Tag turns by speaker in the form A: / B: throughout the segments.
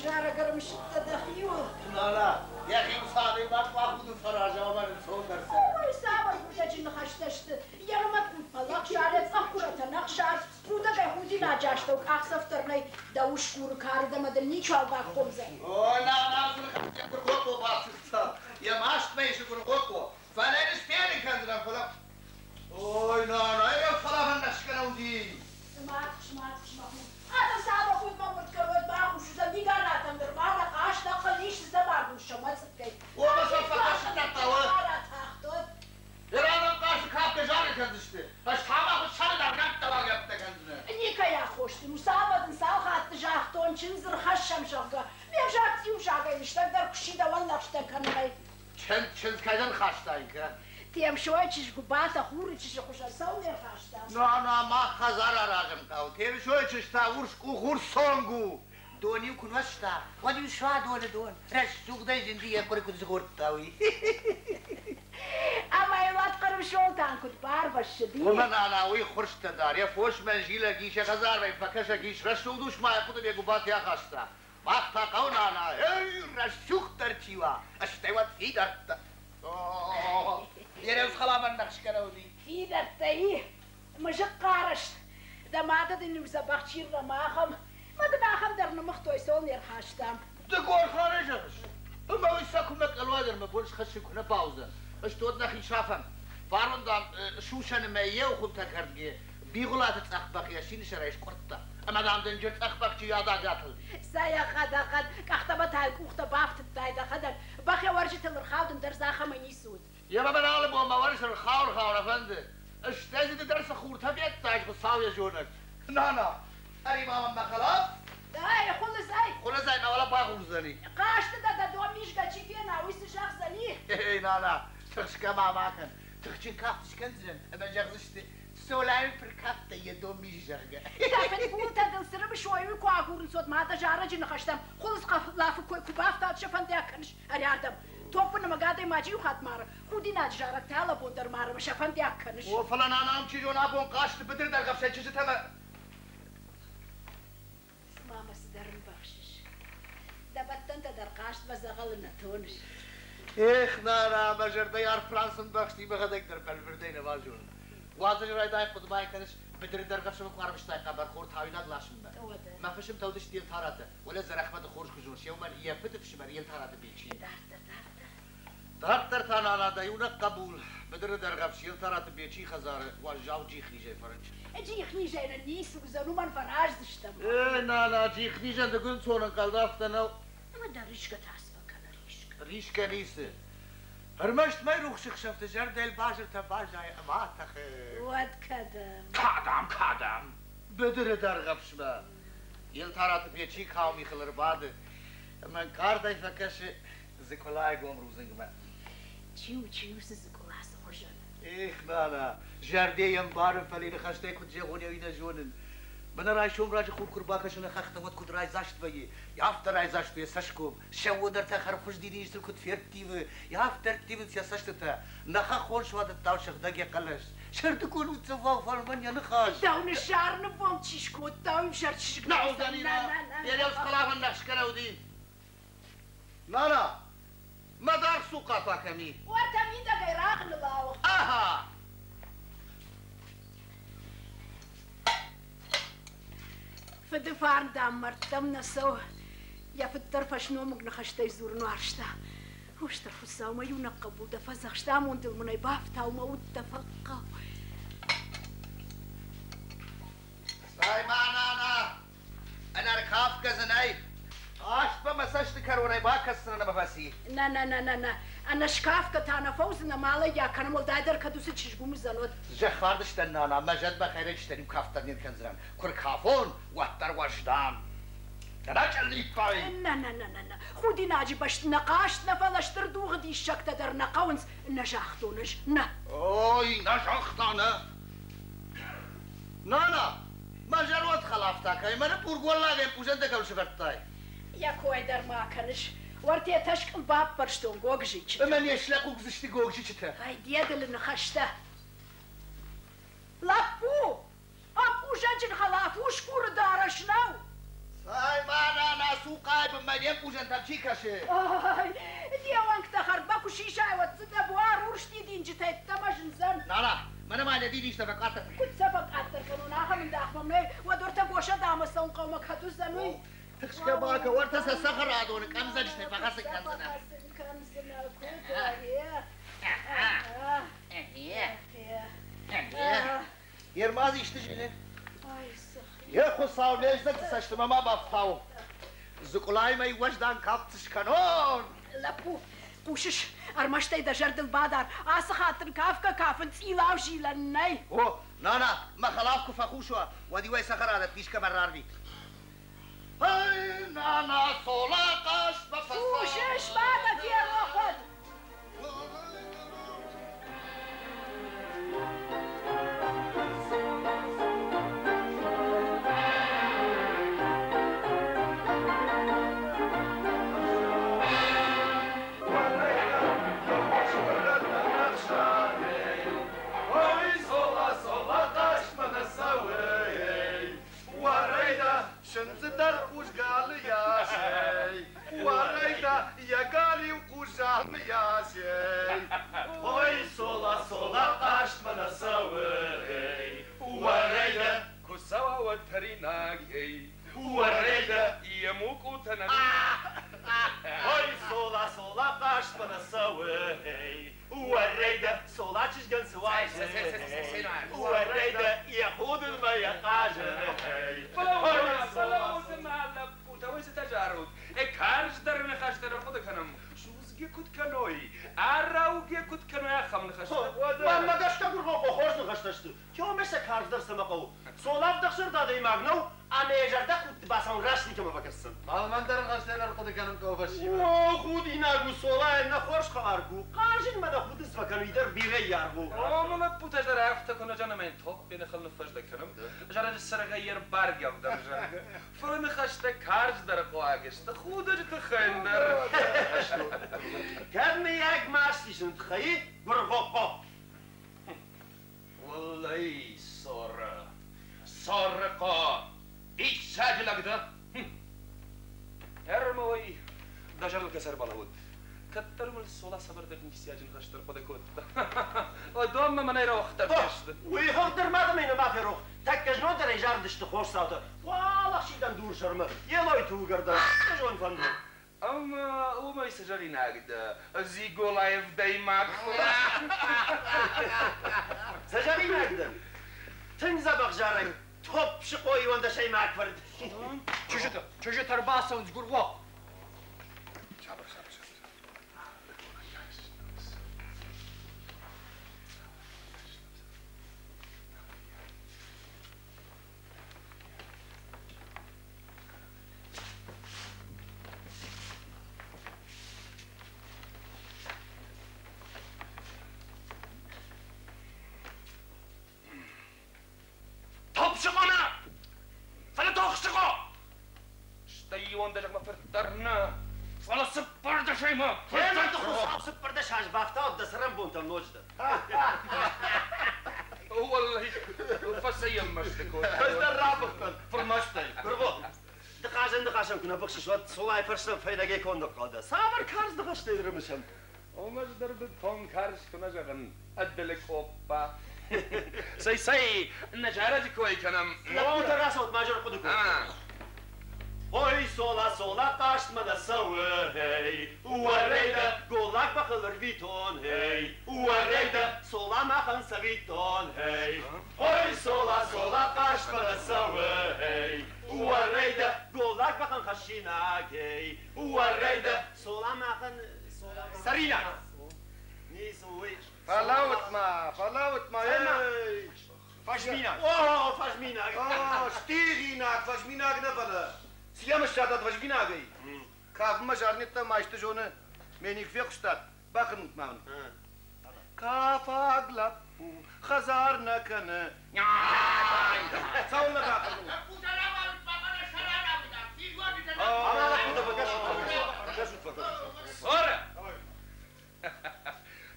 A: جارة قرمش التدخيوه
B: لا يا أخي مصاري ما تأخذ الفراجة وما نتصور درسها
A: هو يسابر بودا خشتشت يا ما تقول فلاك شارع أخورة نقشار بودا كهودي ناجاشتو أخسفترني دوش كور كار دمدني شو باكم زين
B: لا برغوطو باسطة يا ماش ماشي برغوطو فلا نستيري كندنا فلا لا يا فلا النشكنا ودي
A: سمعت محمود هذا سابق كل ما بتكروت باخو شو زمي قانا تندر بعد قاش دخليش زبار وشمت سكي
B: وما صفقاش نطوى يرانا قاش كاب جاري كندشتي باش تحاول الشر درجات تبع يبتك عندنا
A: نيكا يا خوشتي مسابقة نساوخات جاختون تشنزر خشم شغا بيجاكتي وشاقي نشتقدر كشيدا ولا اشتكن
B: چند كايدن خاشتايك
A: تيم شوية تشجو باتا خوري تشجو خوشا سوي خاشتا
B: ما خزارة راجم كاو تيم شوية تشتا ورشكو خور سونغو دوني وكن وشتا ودي شوا دون رش سوق داي جندية كوري كنت زغورتاوي
A: اما يلات قرب شولتان كنت باربا الشديد
B: ومن انا وي خرشت دار يا فوش من جيلا جيش غزار بي فكشا جيش رشو دوش ما يقود بيگو بات يا خاشتا وقتا قون انا اي رشوخ ترچيوا اشتوات في درت يا ريوس خلا من نقش كراودي
A: في درتي مجق قارش دمادة دي نمزبخ شير رماخم ما دماخم در نمخ تويسون ير خاشتام
B: دقور خارجش اما ويساكم لك الوادر ما بولش خشي كنا باوزن اش تودنا خي شافن فارون دام شوشن ميه وخنت كردگي بيغلات تخبق يا شين شرايش قرطه اما دام دنجر تخبق جي يادا قاتل
A: سايا قد كختبت هاي كوخته بافت تايدا خدر بخي ورجت الرخاود در زاخه مني سود
B: يا بابا نالب وما ورش الخاور افندي اش تازي درس خورتها بيت تاج بصاويه جونك نانا اري ماما ما خلاص
A: هاي خل زي
B: ما ولا باخذ زني
A: قاش دا دوميش قاچي فينا ويس شخص زني
B: اي لا تخش كما ماكن تخشين كافتش كنزن اما جغزشتي سولاي بركافتا يا دوميش جرجا
A: تافت بوتا دل سرب شوي وكو اغورن صوت ما دا جارج نخشتم خلص قف لاف كو كبافتا شفن دا كنش اريادم توبنا مقادي ماجي وخات مار خودي ناجارك تالا بوندر مار شفن دا كنش
B: وفلان انا ام تشيجون ابون قاش بدر دا قفشه تشتما
A: ماما سدرن بخشش دبتن در قاش بزغل نتونش
B: نانا مجر ديار فرانسن بخشتي بغدك در بلبردين واجون وازج راي داي خد باي كنش بدر در قفشه قربش تاي خبر خور تاوينات لاشم ما فشم تودش ديال تاراته ولا زرخمه خورش كجونش يوم هي فتف شمريل تاراته بيجي دار تانا دايونا قبول بدر در قفشه تاراته بيجي خزار واجاو جي خليجه فرنش
A: جي خليجه النيس وزنو من فراج دشتم
B: نانا جي خليجه دغن صون قلدافتنا
A: ما داريش كتاسبك
B: ريش كنيسه هرمشت ما يروح شخشفت جرد الباجر تباجاي ما تخي
A: واد كدم
B: كادم بدر در غفشبا يلتارات بيچي خاومي خلر بعد من كار داي فكش زكولاي قوم روزنگما
A: تشيو زكولاس خوشن
B: لا جردي ينبار فليل خشتي كنت جوني وينا جونن بنا راي شوم راج خود كرباكشن خخت ود كود راي زاشت بي يافتر راي زاشت يسشكم شو در تخر خوش دي يشتر كود فيرتيف يافتر تيف سياسشت نخ خونش ود تاوش دغ قلش شرط كون تصفا فرمن ينخاش
A: داون الشعر نبوم تشكو داون شرط تشك
B: نعوذني يا ليش خلاف النخش كلاودين لا ما دار سوقا كمي
A: وتميد غيراغ نلاو
B: اها
A: فدفار دامرت دم نسو يا في الطرف شنو مقنا خشتي زور نوارشتا وش طرف الساو ما ينقبو دفزخ شتا مونت المناي بافتا وموت تفقا
B: ساي معنا انا ركاف كزناي اشبه مسشت كروني باكسنا بفاسي
A: نا انا شكاف كتانا فوزنا مالا يا كان مول دايدر كدوس تشجبو مزلود
B: جخاردش تنانا مجد بخير تشتري كافتنين كنزران كل كافون وتر وجدان راجل لي باي
A: نا خودي ناجي باش نقاشت نفلشتر دوغ دي الشك تدر نقاونس نجاختونش نا
B: اوي نجاختانا نانا ما جروت خلافتك اي من بورغول لاغي بوزنت كل شفتاي
A: يا كويدر ما كانش ورتي تشكل باب برشتون غوغجيتش
B: من يشلقوك زشتي غوغجيتش
A: هاي ديادل نخشته لابو ابو جاجن خلافوش كور دارشناو
B: ساي معنا ناس سوقای بمالیم بوجن تبچی کشه
A: دیوان که خرد باکو شیشه و زده بوار ورشتی دینجی تایت تماشن زن
B: نه من ما لدي ليش تبقى
A: كنت سبق أكثر كانوا ناخذ من داخل مني ودورت قوشة دام الصون قوم كاتو زنوي
B: تخشى باك ورت سخر هذول كم زنش تبقى كم زنا
A: كم زنا
B: يرمازي يشتجي يا خو صاو ليش ذاك سشتما ما بفتاو زقلاي ما يوجدان كابتش كانون
A: لابو بوشش ارمشتي دا جرد البادر آس خاطر كافكا كافن تيلاو جيلناي
B: اوه نانا ما خلافكو فخوشوا ودي وي سخر هذا بيش كمرار بي هاي نانا صولاقش بفصل
A: بوشش بعدك يا واحد
C: Ой, сола, сола, ашмана савей, уарейда, кусава ватаринагей, уарейда, ямуку танами. Ой, сола, сола, ашмана савей, уарейда, сола чишган савей, уарейда, яхудul ma yaqajey.
D: فلا وزمالك وتويس تجارود. كارج درنا خشتر خود کنم. شوزگی کد کنوی. آراوگی کد کنوی خم نخشتر.
C: ما گشت کور رو بخورز نخشتشت. کیو میشه کارج در سمقو. سولاب دخشر داده ماغنو. آمیجر دخت باسان رشتی که ما بکرسن.
B: من در خشتر خود کنم کوفشی
C: او خود اینا گو سولای نخورش خارگو. قاجن ما خود سفکنوی در بیره یارگو.
D: ما بوتاج در هفته کنه جانم این تو بین خل نفش دکنم. جانم سرگیر برگم در جان. فرن خشته کارج در قواگشت. خودش تخندر.
C: كان ياك ماشتيشن تخيل برغوقو
D: والله سرقة إيش ساجلك ده هرموي دجال الكسر بالهود كتر من الصلاة صبر دقني سياجن خشتر قدكوت ودوم من يروح تركشت
C: ويهدر ما دمينا ما في روح تكجنو در إيجار دشت خوش ساوتا والله شيدان دور شرمه يلا يتوقر ده تجون فندو
D: أما وما يسجلي ناقد زيقو لايف دايما
C: سجلي ناقد تنزا بغجارك توب شقوي وانده شي معك فرد
B: چوشو ترباسا ونزقور وق
D: شقنا فلا تخشقا شتي وندجك ما فرترنا فلا سبر ده شيء ما
C: كيما تخص سبر ده شاش بافتا ودسرم بونتا نوجده
D: والله فسيم مشتكو
C: بس درابك فرماشتي برافو دقاشن كنا بخش شوت صلاي فرشن فايدة كون قاده صابر كارز دقاش تدرمشم
D: ومش درب كون كارش كنا جغن ادلك اوبا سي النجارة كوي كنم
C: لا متراسوت ماجر قدكم Oy sola taşt mana sağı hey Uareyda golak bakılır viton hey Uareyda sola makan saviton hey Oy sola taşt mana sağı hey Uareyda golak bakan kaşina hey Uareyda sola makan sarina Nisuwi
B: فلاوت ما
C: hey Fajminak Fajminak
B: شتيغيناك فاجميناك نفلا سيام الشادات فاجميناك كاف مجارنيتا ما يشتجون مينيك في قشتات باخن معن كاف اغلب خزارنا كنا ساولا باخن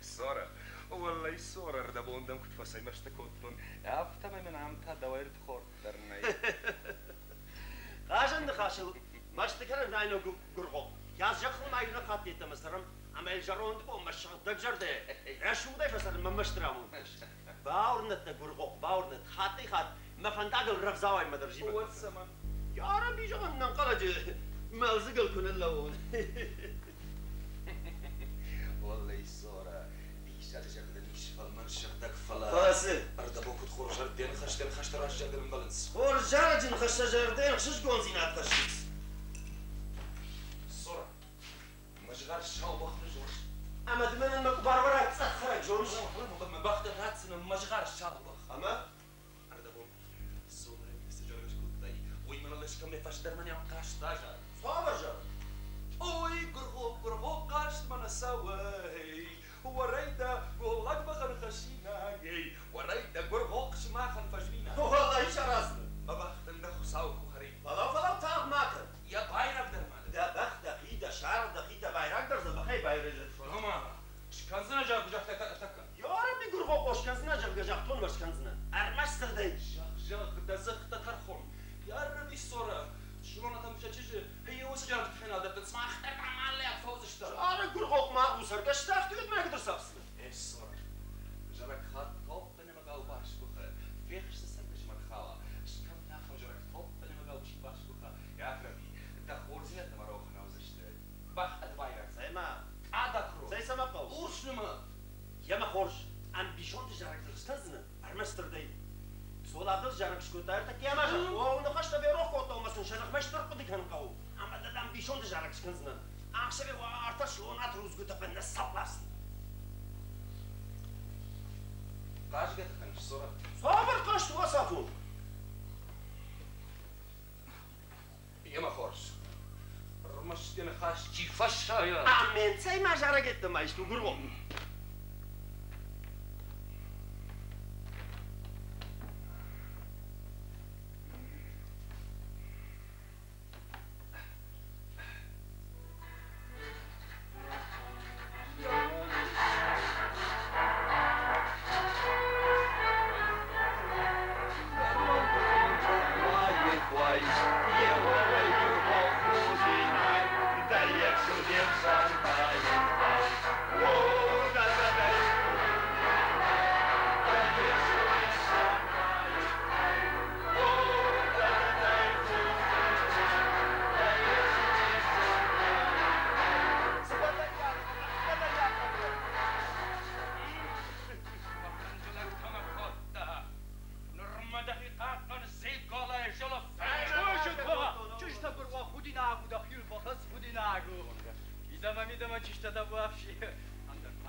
D: صورة والله صورة ده بوندم كنت فسي مشتكوتون أفتم من عمتها دوائر تخور درني
C: خاشن دخاشل مشتكرن ناينو غرغو ياز يخل ما ينا خاطيت مسرم عمل جرون دبو مش دجر ده اشو ده فسر ما مشترامون باورنت غرغو باورنت خاطي خاط ما فندق الرفزاوي مدرجي
D: هو السمن
C: يا ربي جون ننقلج ملزقل كن اللون
D: والله صورة بيش على جردن يشفل من شردك فلا
C: خلاص
D: أردبوك تخور جردين خشت راش جردن مبلنس
C: خور جارجن خش جردين خشش جونزينات خشيت
D: صورة مشغال شاو بخرج وش
C: اما دمن المقبر ورا تسخرك جورج
D: ما باخد راتسنا مشغال شاو بخ
C: اما
D: أردبوك صورة يستجرش كنتي ويمن الله شكم يفاش درماني عم كاش تاجر
C: صابر جار
D: اوي قرغو قاشت من السواي وريدا قولك بخن خشينا جي وريدا قرغو قش ما خن فجمينا
C: والله شراسنا
D: ما بخت النخ ساوك وخريب
C: فلا تعب ماكن
D: يا بايرك درمان
C: ده بخت دقيقة شعر دقيقة بايرك در زبخي بايرجت
D: هما شكنزنا جاك جاك تكا
C: يا ربي قرغو قوش كنزنا جب جاكتون مش كنزنا ارمش سردي
D: جاك دزخ تكرخون يا ربي الصورة شلون تمشي هي وسجارة الحين هذا تسمع اختك عمال لي فوز اشتغل
C: انا قرغو ما وسرقش تاخذ ما يقدر سابسنا
D: ايش صار جرك خاط توب انا ما قاو باش بخا فيش تسرقش من خاوا شكم ناخذ جرك توب انا ما قاو شي باش بخا يا ربي انت خورزي انت مروح نوزشت باخ ادبايرك
C: زي ما
D: عادك رو
C: زي سما قوس
D: وش نما
C: يا ما خورش ام بيشون تجارك تستزنا ارمستر دي سولا دز جارك شكوتار تك يا ما و نخشت بيروح كوتو مثلا شنخ مش ترقد كان قو اما دام بيشون تجارك شكنزنا اخشبي وارتش لون اتروز قلت بن الصبلاس
D: قاش قد خنش صورة
C: صابر قشت وصفون
D: يا ما خورش رمشت انا خاش كي فشا يا
C: امين زي ما جارك ما يشتو قرغو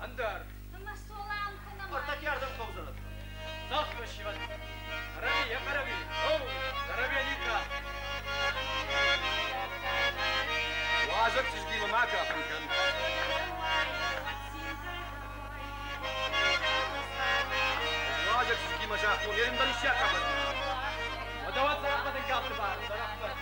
E: اندر
F: ما سولام کنم
C: ارتك يردم قوزنت
E: زاخ بشي ود ربي يا ربي او ربي ليكا وعزك تجدي معك ممكن وعزك تجدي مشاكل ينبغي الشاكة ودوات رحمة الكاتب رحمة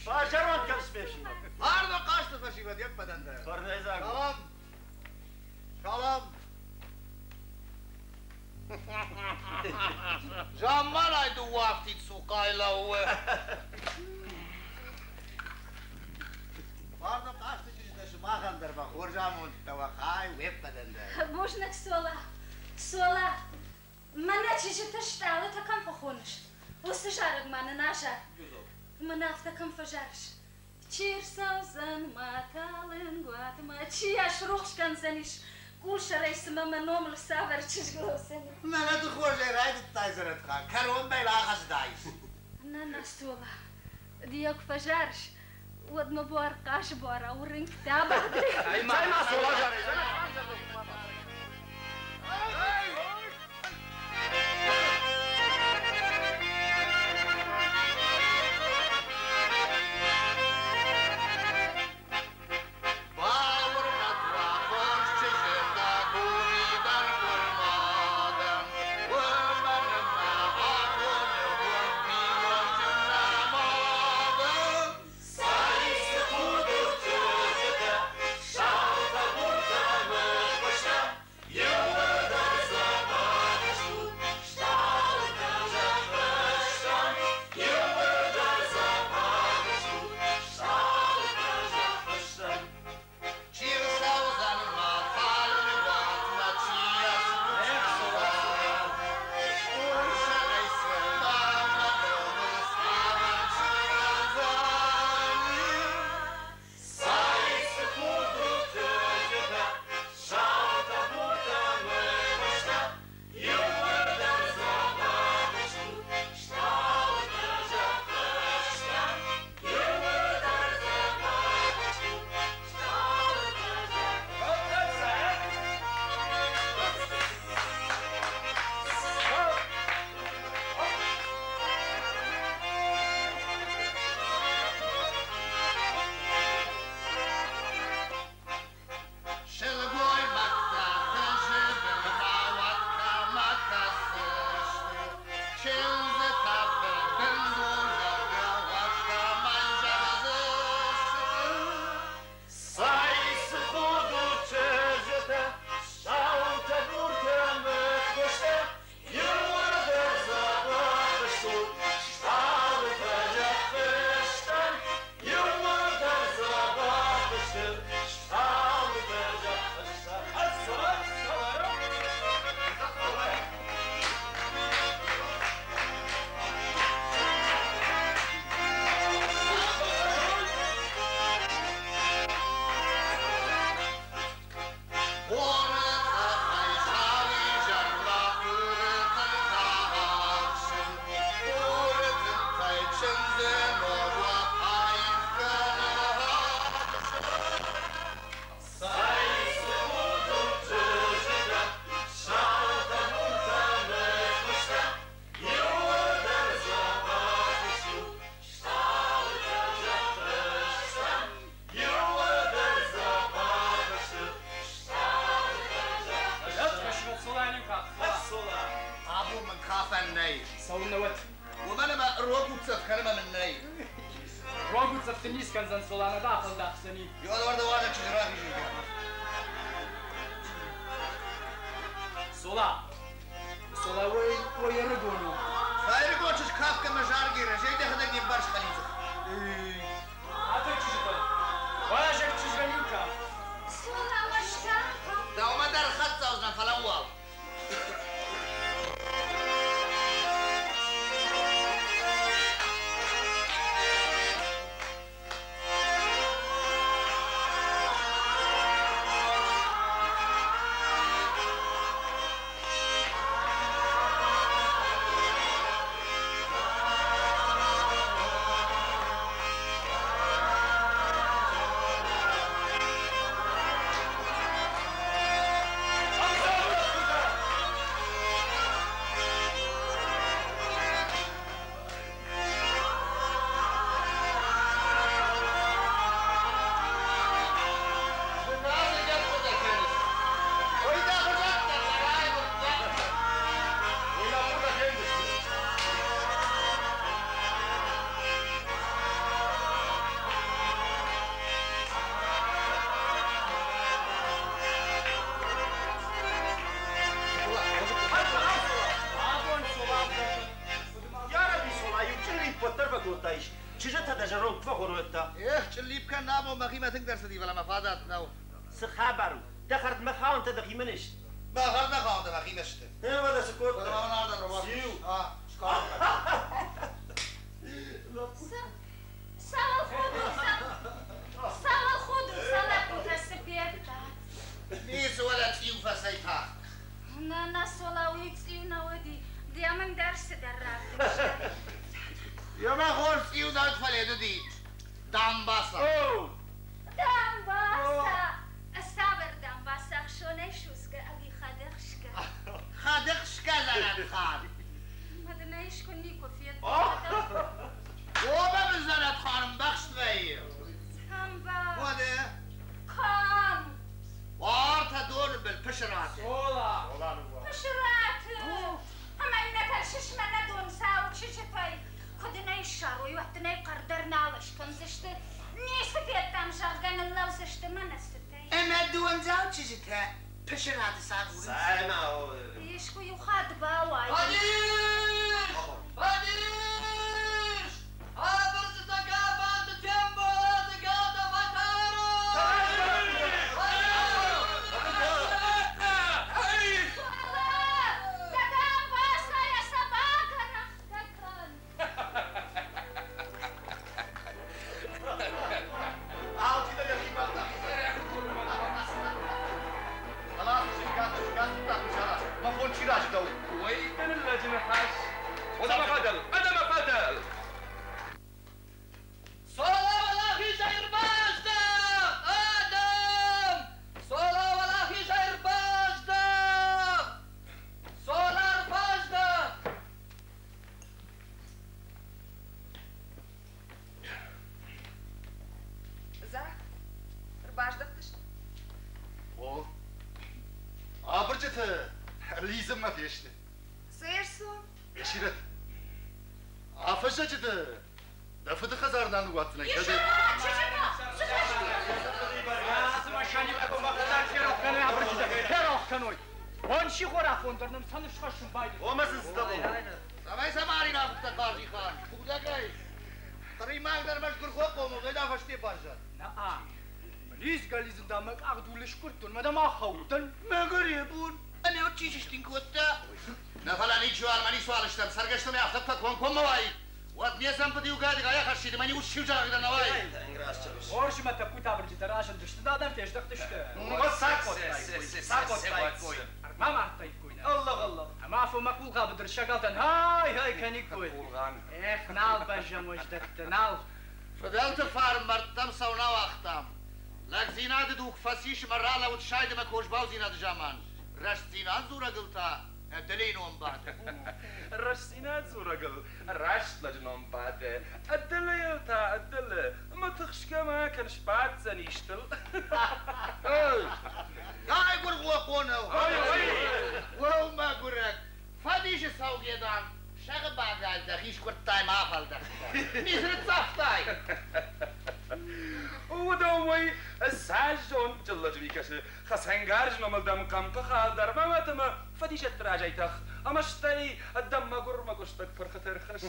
E: فاجرون كرسبيشن
B: Arda kaçtı taşıma yapmadan da.
C: فرنيزا
B: Tamam. Tamam. Zaman aydı vakti sokayla o. Arda kaçtı taşı bakındır bak. Hocam oldu tavakay yapmadan da.
F: Можно сола. Сола. Мене чижи тштала такам похониш. Усжарг мене наша. Мене такам фажарш. چیر سوزن ماتالن قواتما چی اشروخش کن زنیش گوش رئیسم من نوم لسافر چیش گلوسن
B: من ادخل جاي تايزرت خان كروم بيلا خاص دايس
F: انا نستولا ديوك فجارش ود مبوار قاش بورا ورين كتابة
E: اي ما صولا جاري تنيس كان زن صولانه داخل داخسني
B: يقعد ورده وانا تشجراه يجي
E: صولا ويردونو
B: فايرقو تشكاف كما جارجي رجعي ده هذا يبارش خليزه
E: هاتك تشجر ولا شك تشجريوكا
F: صولا وشتا
B: ده وما دار خطه وزن فلوال ما تقدر تدي ولا مفادات نو
C: سخابرو دخلت مخاون تدخي منش
B: ما غير مخاون تدخي مشت
C: ايه ولا سكوت
B: ولا ما نقدر نروح
C: سيو
B: شكرا
F: سوا الخبز
B: وانزال چیزیته پیشنهاد ساغون
C: سلام
F: ايش كوي وخاد باواي
E: Fadiş! Fadiş! Abırsı taka bandı tembo tıkada fataro!
F: Такан басая собака нахтакан.
C: Altı da yakayım bak da. خلاص شكات تطلع ما فون شي راش دو
D: وين اللجنة حاش وده ما فدل هذا ما فدل
E: Sola valahi şairbazda! Adam! Sola valahi şairbazda! Solar bazda!
G: Zah, رباجدتش
C: او عبرجته ليزم ما فيشته
G: سيرسو
C: يشيرت عفشته دفت خزارنا نواتنا كذا
E: Lazım aşağıya bakın bakacak herok kanı yapırcıda. Herok kanı. On şey kora fondurnem sanış kaşın baydı.
C: وما سنستبو
B: سمای سماری نافت قاضی خان خودا گای تری مال در مشکل خو قومو بدا فشتی پاشد
E: Na Liz galizin damak ağduliş kurtun madam ahawtun.
B: مگریبون انا چیشش دین کوتا نفلا نیچو آلمانی سوالشتم سرگشتم یافت تکون کم موایی وات نیسم پدیو گادی گایا خشید منی وش شیو جاگدر نوایی
E: Orşuma tapu tabırcı tarajın düştü da adam teşdak düştü. Sakot koy. Mama arttayıp koyna.
C: الله الله
E: Ama afı makbul kabıdır şakaltan. Hay kanik koy.
D: قولغان
E: Nal bajam ojdaktı nal.
B: فضلت فارم مرتم سونا وقتم لك زيناد دوك فسيش مرالا وتشايد ما كوش باو زيناد جامان رشت زيناد زورا قلتا دلين وم بعد
D: الرشتينات زورا قل الرشت لجنون بعد الدل يلتا الدل ما تخش كما كانش بعد زنيشتل
B: هاي قرغوا قونو وهو ما قرق فديش سوقيدان شغل باقال دخيش كرتاي ما فال دخ نيسر تصفتاي
D: ودومي الساجون جلج بيكش خس هنگارج نمال دم كم بخال در ما تما فديش تراجيتخ امشتي الدم ما قر ما قشتك فرختر خش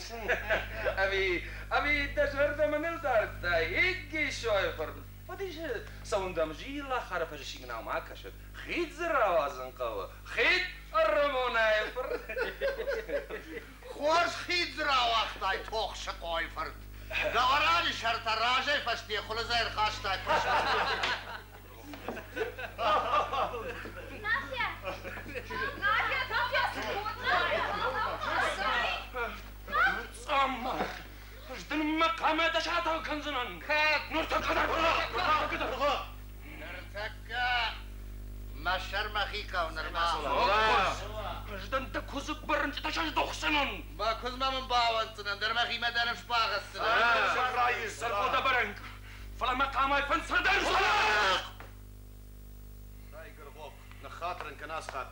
D: ابي دجر دم نلدار تاي هيك شوي فرد فديش سون دم جيلا خرف جشينا ما كشت خيت زراوازن قوا خيت الرمونا يفر
B: خوش خيد زرا وقتاي توخ شقاي فرد دوراني شرط راجي فشتي خلزير خاشتاي
F: Nasya! Nasya,
D: أما جدن مقامة دشاتها كنزنان نرتك قدر
B: نرتكا ما شرمخيكا ونرما
D: جدن تكوز برنج تشاش دخسنان
B: ما كزما من باوانتنا درمخي ما دارم شباغسنا
C: رايس
D: سرقودا برنج فلا مقامة فنسر درسلاق
C: راي قربوك نخاطر انك ناس خاطر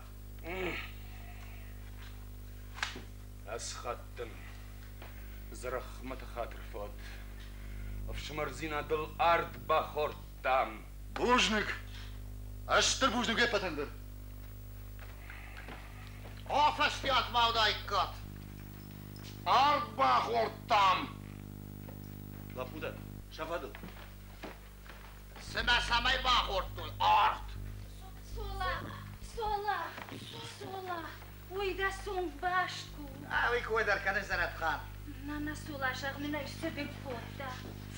D: أسخطن زرخ متخاطر فوت أفشمر زينة بالأرض بخور دام
C: بوجنك اشتر بوجنك ايه بتندر
B: فشتيات مودا إكات
C: أربع خورتام لا بودا شافادل
B: سما سماي باخورتول أرض
F: Sola. Uyda son başku.
B: أوي كويدر كان زرت خان
F: Nana sola şagnına üstübük fotta.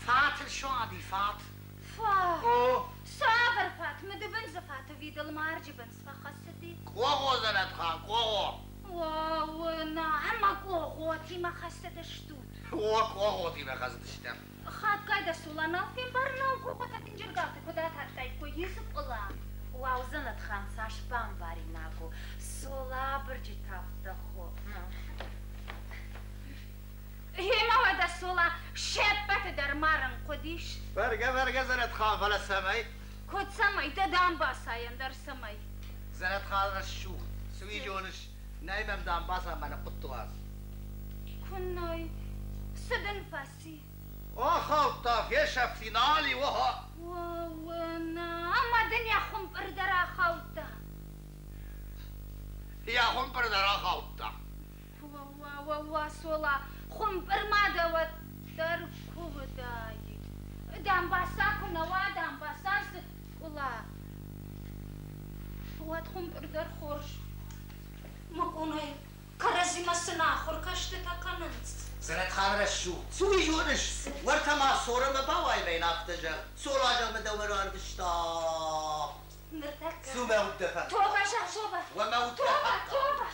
B: فاتل شو عادي فات
F: Fa.
B: أوه
F: Saber fat, مدبن زفات ويدل مارجي بنس فخستي.
B: كوغو زرت خان كوغو
F: واو نعم كوغو ما خست شتوت.
B: هو كوغو دي ما خزت شتم
F: خاد قاعدة sola نافين برنا كوغو تنجر قاعدة كدا تحتاج كويس بقلا. واو زنت خان ساش بام باري ناكو. Sola برجي تافت خو. هما ودا sola شبت در مارن قديش.
B: فرقة زرت خان فلا سماي
F: كود سماي دام باساين در سماي.
B: زرت خان الشو سوي جونش نايم دام باسا من قطواز
F: كناي سدن فاسي.
B: خلطة فيشا فينالي وها
F: وانا اما دنيا خم
B: پر در آخوتا
F: وا سولا خون برماده در کودایی دام باسا کنوا دام باسا سولا وات خون در خورش مقونای کرزی مسنا خورکشت تاکننس
B: زنت خان رشو سوی جونش ورتا ما صورة ما باوي بين افتجا صورة جا مدور اردشتا سو موت دفع
F: توبة شابة
B: وموت
F: توبة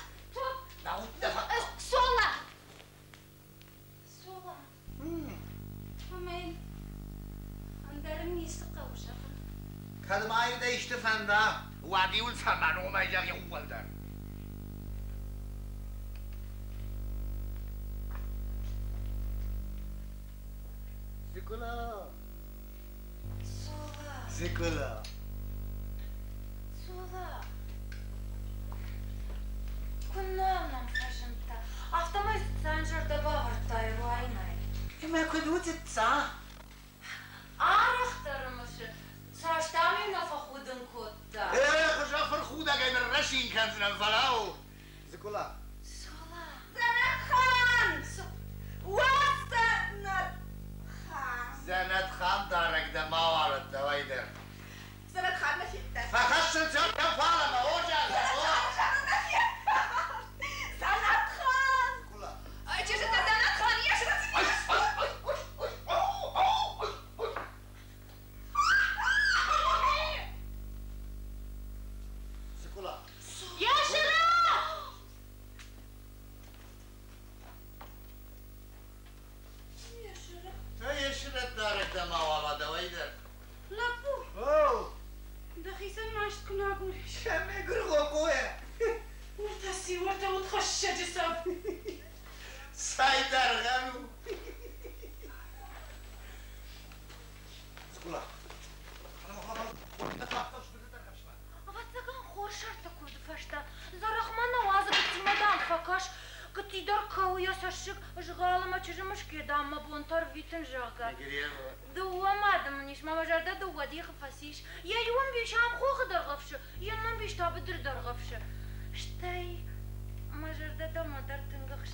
B: موت دفع
F: سولا همين اندرني سقا وشافن
B: كاد ما يبدا يشتفن ده وعدي والسمان وما يجي يول ده زيكولا زيكولا
F: كنا نفشمتا افتما استنجر دباور تايرو عيناي
B: ما كنت تسا
F: اخترمش ساشتامي نفخودن كوتا
B: ايه خشا فرخودا جاي من الرشين كان زنا فلاو زيكولا
G: زنت خان وستنت خان
B: زنت خان دارك ده ما وارد ده ويدر
G: زنت خان نفيتا
B: فخشن شو كم فعلا ما هو جال
G: زنت خان
B: زيكولا
G: چه زنت خان يا شرط
B: زيكولا
F: يا شرا
B: ايه شرط دارك ده ما وارد ده ويدر
F: لابو
B: اوه
F: دخيسا ماشت كنا اقولش
B: شامي قرغو قوية
F: ورتاسي ورتا وتخشى جسم
B: سايدر غنو زيكولا
F: Аватсаган хоршарта куд фашта. Зарахмана ваза битимадан факаш. Катидар кауя сашик жгалама чижмаш кедамма бонтар витен жага. Дуамадам ниш мама жарда дуади хфасиш. Я юм бишам хох даргавш. Я нам биш таб дир даргавш. Штай мажарда дамадар тынгахш.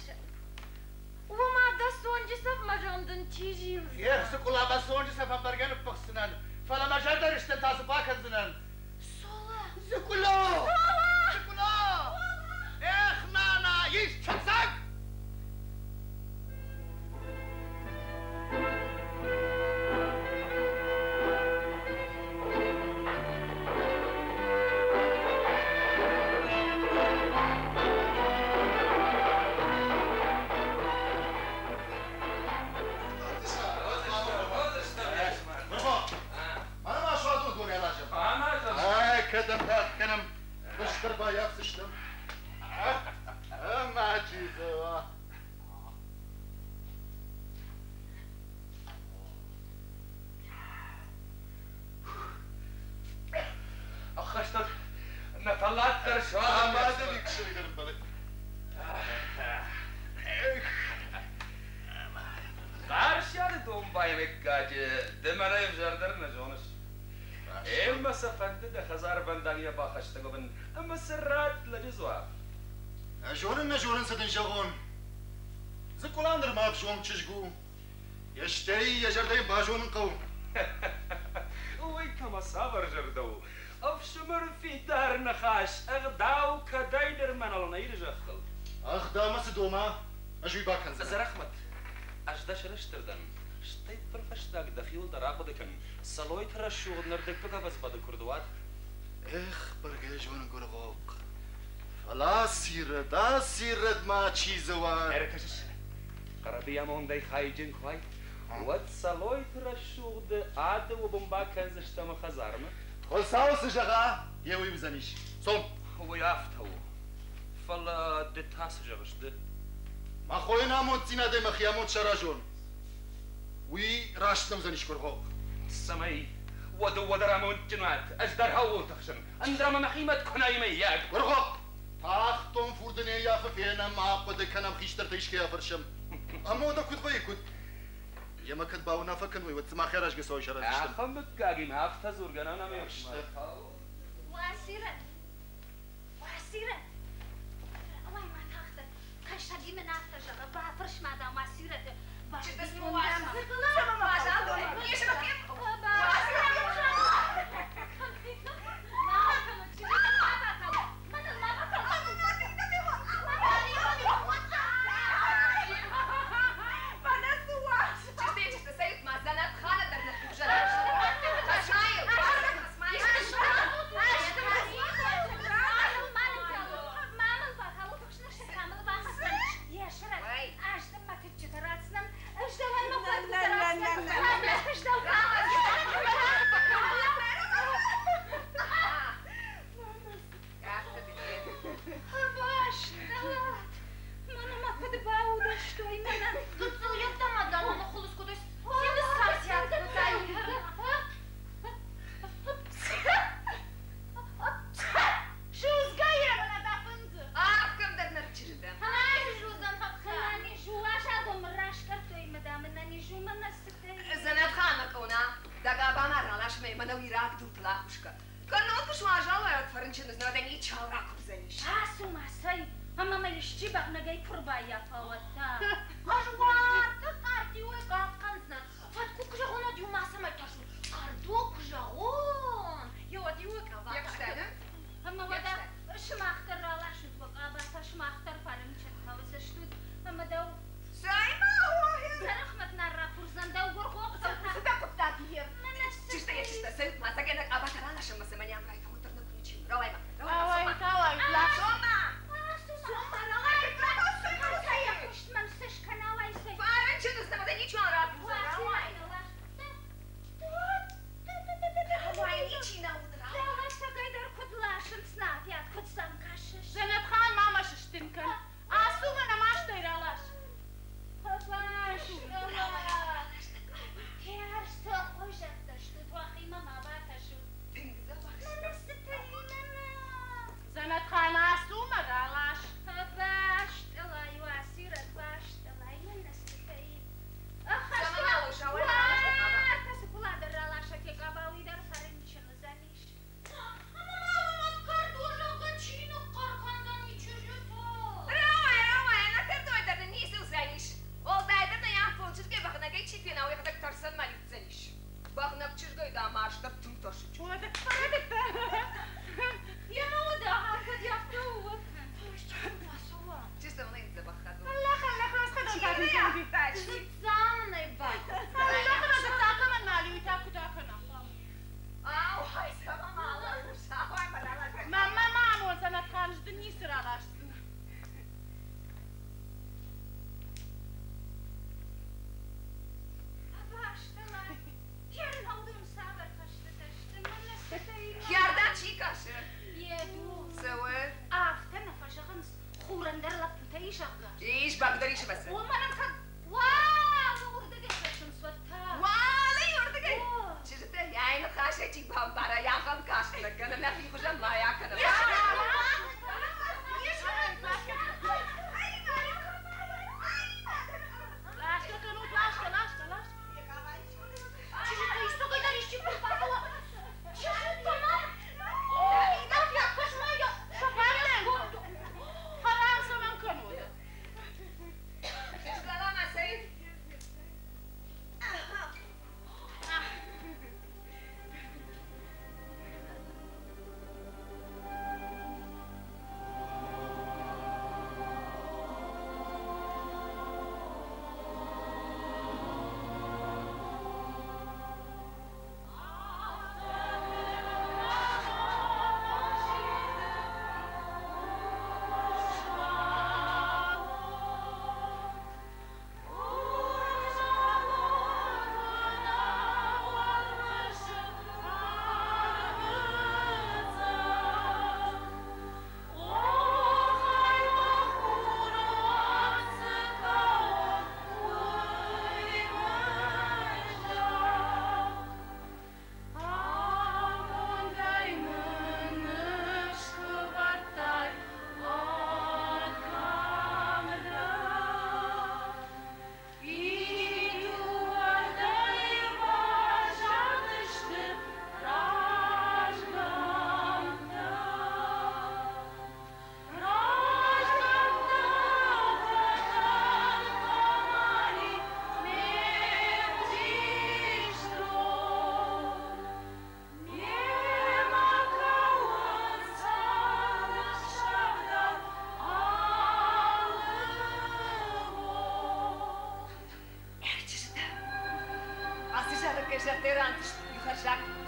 F: وما sonji saf majandın çijim.
B: يا زيكولا بس هون جسا فمبرجان بقسنان فلا ما جدر اشتنتاس باكنزنان
F: Sola.
B: زيكولا زيكولا اخ نانا يشتسك انا ما شو اقول يا راجل كدم كنم بشتر بايا سشتم ما جيزوا
D: اخشتك نطلعت درس
B: ما ادري كشري قلب بالك
D: قارش يعني دوم باي مكاج دمنا يفجردر نجونش اما سفند ده خزار بندانيا باخشتك وبن اما سرات لجزوا
B: نجورن ستن شغون زكولاندر ما بشون تشجو يشتري يجردي باجون قو
D: وي كما صابر جردو افشمر في دار نخاش اغداو كدايدر من النير جخل
B: اخدا مسدوما اجوي باكن
D: زرخمت اجدش رشتردن شتيت بالفشتاق دخيول دراقدكن سلويت رشوغ نردك بقى بس بدا كردوات
B: اخ برگيجون قرغوق فلا سيرد دا سيرد ما چيزوان
D: اركشش قربيا مون داي خايجن كواي وات سلويت رشوغ د عاد وبمبا كنزشتم خزارنا
B: خلصاو سجغا يوي بزنيش صوم
D: هو يافتو فلا دتاس جغشت
B: ما خوينا موتينا دي مخيامون شراجون وي راشتم زنيش قرغوق
D: السماي ودرا مون جنات اجدر هاو تخشن اندرا مخيمت كناي مياك
B: قرغوق تاختم فوردن يا ففينا ما بدك انا مخيشتر تيشكي يا فرشم امو دا كنت بيكوت يا ما كتباونا فكن وي وتسمع خيراش قسوي شراج
D: اخمك قاقي ما افتزور قنانا
F: واسيرة كشدي من أفتجر بافرش ما دام مسيرته باش
G: شو اسمه واسع؟
F: سلام
G: ما شاء الله ليش ما كيف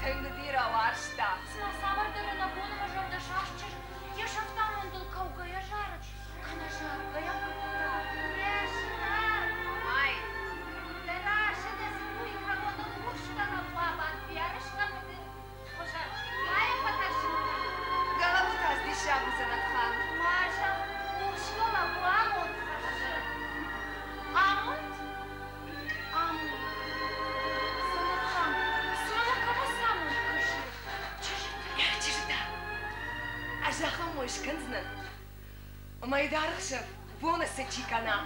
H: Tengdira varsta.
F: Sma sabar darına bunu majorda şaşçır. Yaşaftan ondul kavgaya jarıç. Kana jargaya kıpta.
G: Yaşlar. Ay. Teraşı desin bu yıkamadın kuşkana kuaban diyarışka mıdır? Hoşa. Ay pataşımda.
H: Galavutaz dişabı Zanatxan.
G: Maşa. Kuşkala bu amut kaşı.
F: Amut? Amut. Sanatxan. Sonra kama samut kışı.
H: Чижда. Ажаха мой шканзнан. Майдархшав бонусы чикана.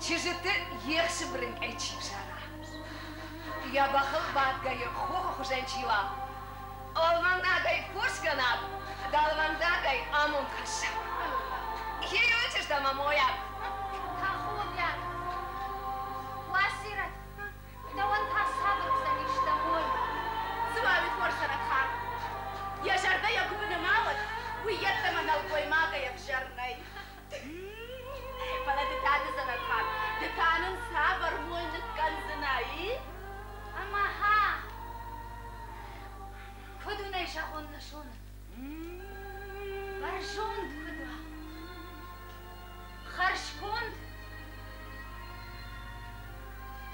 H: Чижды ехшибрин эчипшара. Я бахал бадгаю хохо хуженчила. Олвандагай пушканат. Далвандагай амун хаша. Еючиш дама моя.
G: Тахудя. Васират. Да он та сабыр заништа мой.
A: Звали форсана хан. Я жарда я губна малат. Уйетта манал коймага я вжарнай. Бана детаны занат хан. Детанын сабыр мойнық канзынай.
G: Ama ha. Kudunay şahonna şunu. Barjond kudu. Harşkond.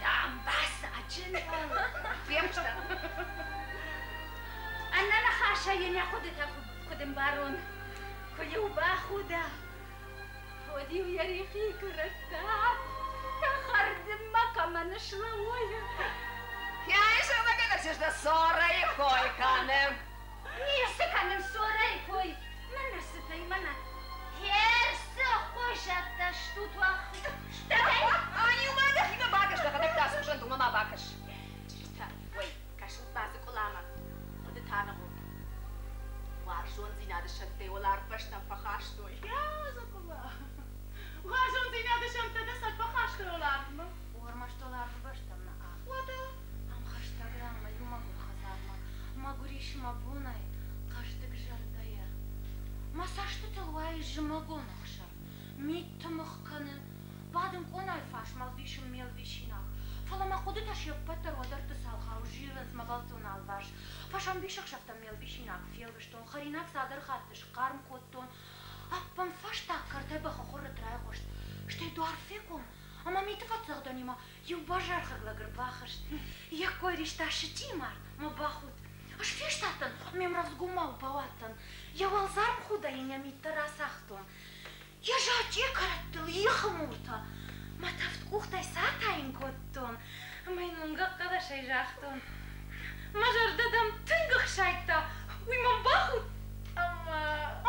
H: Там бас ачин. Пемчта.
G: Annana haşa yine kudeta kudum baron. Kuyu bahuda. Hodi uyarıqi kırıtta. Tahardım makamanı şlavoya.
H: Я еще наконец что ссора и койкаnem.
G: Neyse kanım sorayım koy. Mana sıtayım mana. Herse hoşatta ştutva.
H: Они у меня хина багаж, да когда так слушан дума на багаж.
A: Ой, кашут bazı kulağıma. Hadi tanı bu. Var şun zinadı şante olar baştan fahaştoy. Ya zakula. Var şun zinadı şante de sak fahaştoy olar mı?
F: Orma ştolar baştan na a.
A: Vada.
F: Am haştagramma yumagur khazarma. Magurishma bunay qashtık jardaya. Masaştı tılvay jmagon akşar. Mittamık kanı. Badın konay faşmal vişim mel vişinak. Falama kudu taşıyıp patır odartı salha ujivens mabaltun alvaş. Faşam bişak şafta mel vişinak felvişton. Kharinak sadar khattış qarm kotton. Appam faşta kartay baxa khurrat ray qoşt. Штей дуар фекон. Ама мити фацагдонима. Ю бажар хаглагыр бахышт. Я кой ришта шитимар. Ма бахут. Аш фештатан. Мем разгумау баваттан. Я валзарм худа и не митта расахтон. Я жаде караттыл ихмурта. Матафт кухтай сатайын коттон. Майнунга кадашай жахтон. Мажар дадам тынгых шайтта. Уймам бахут. Ама...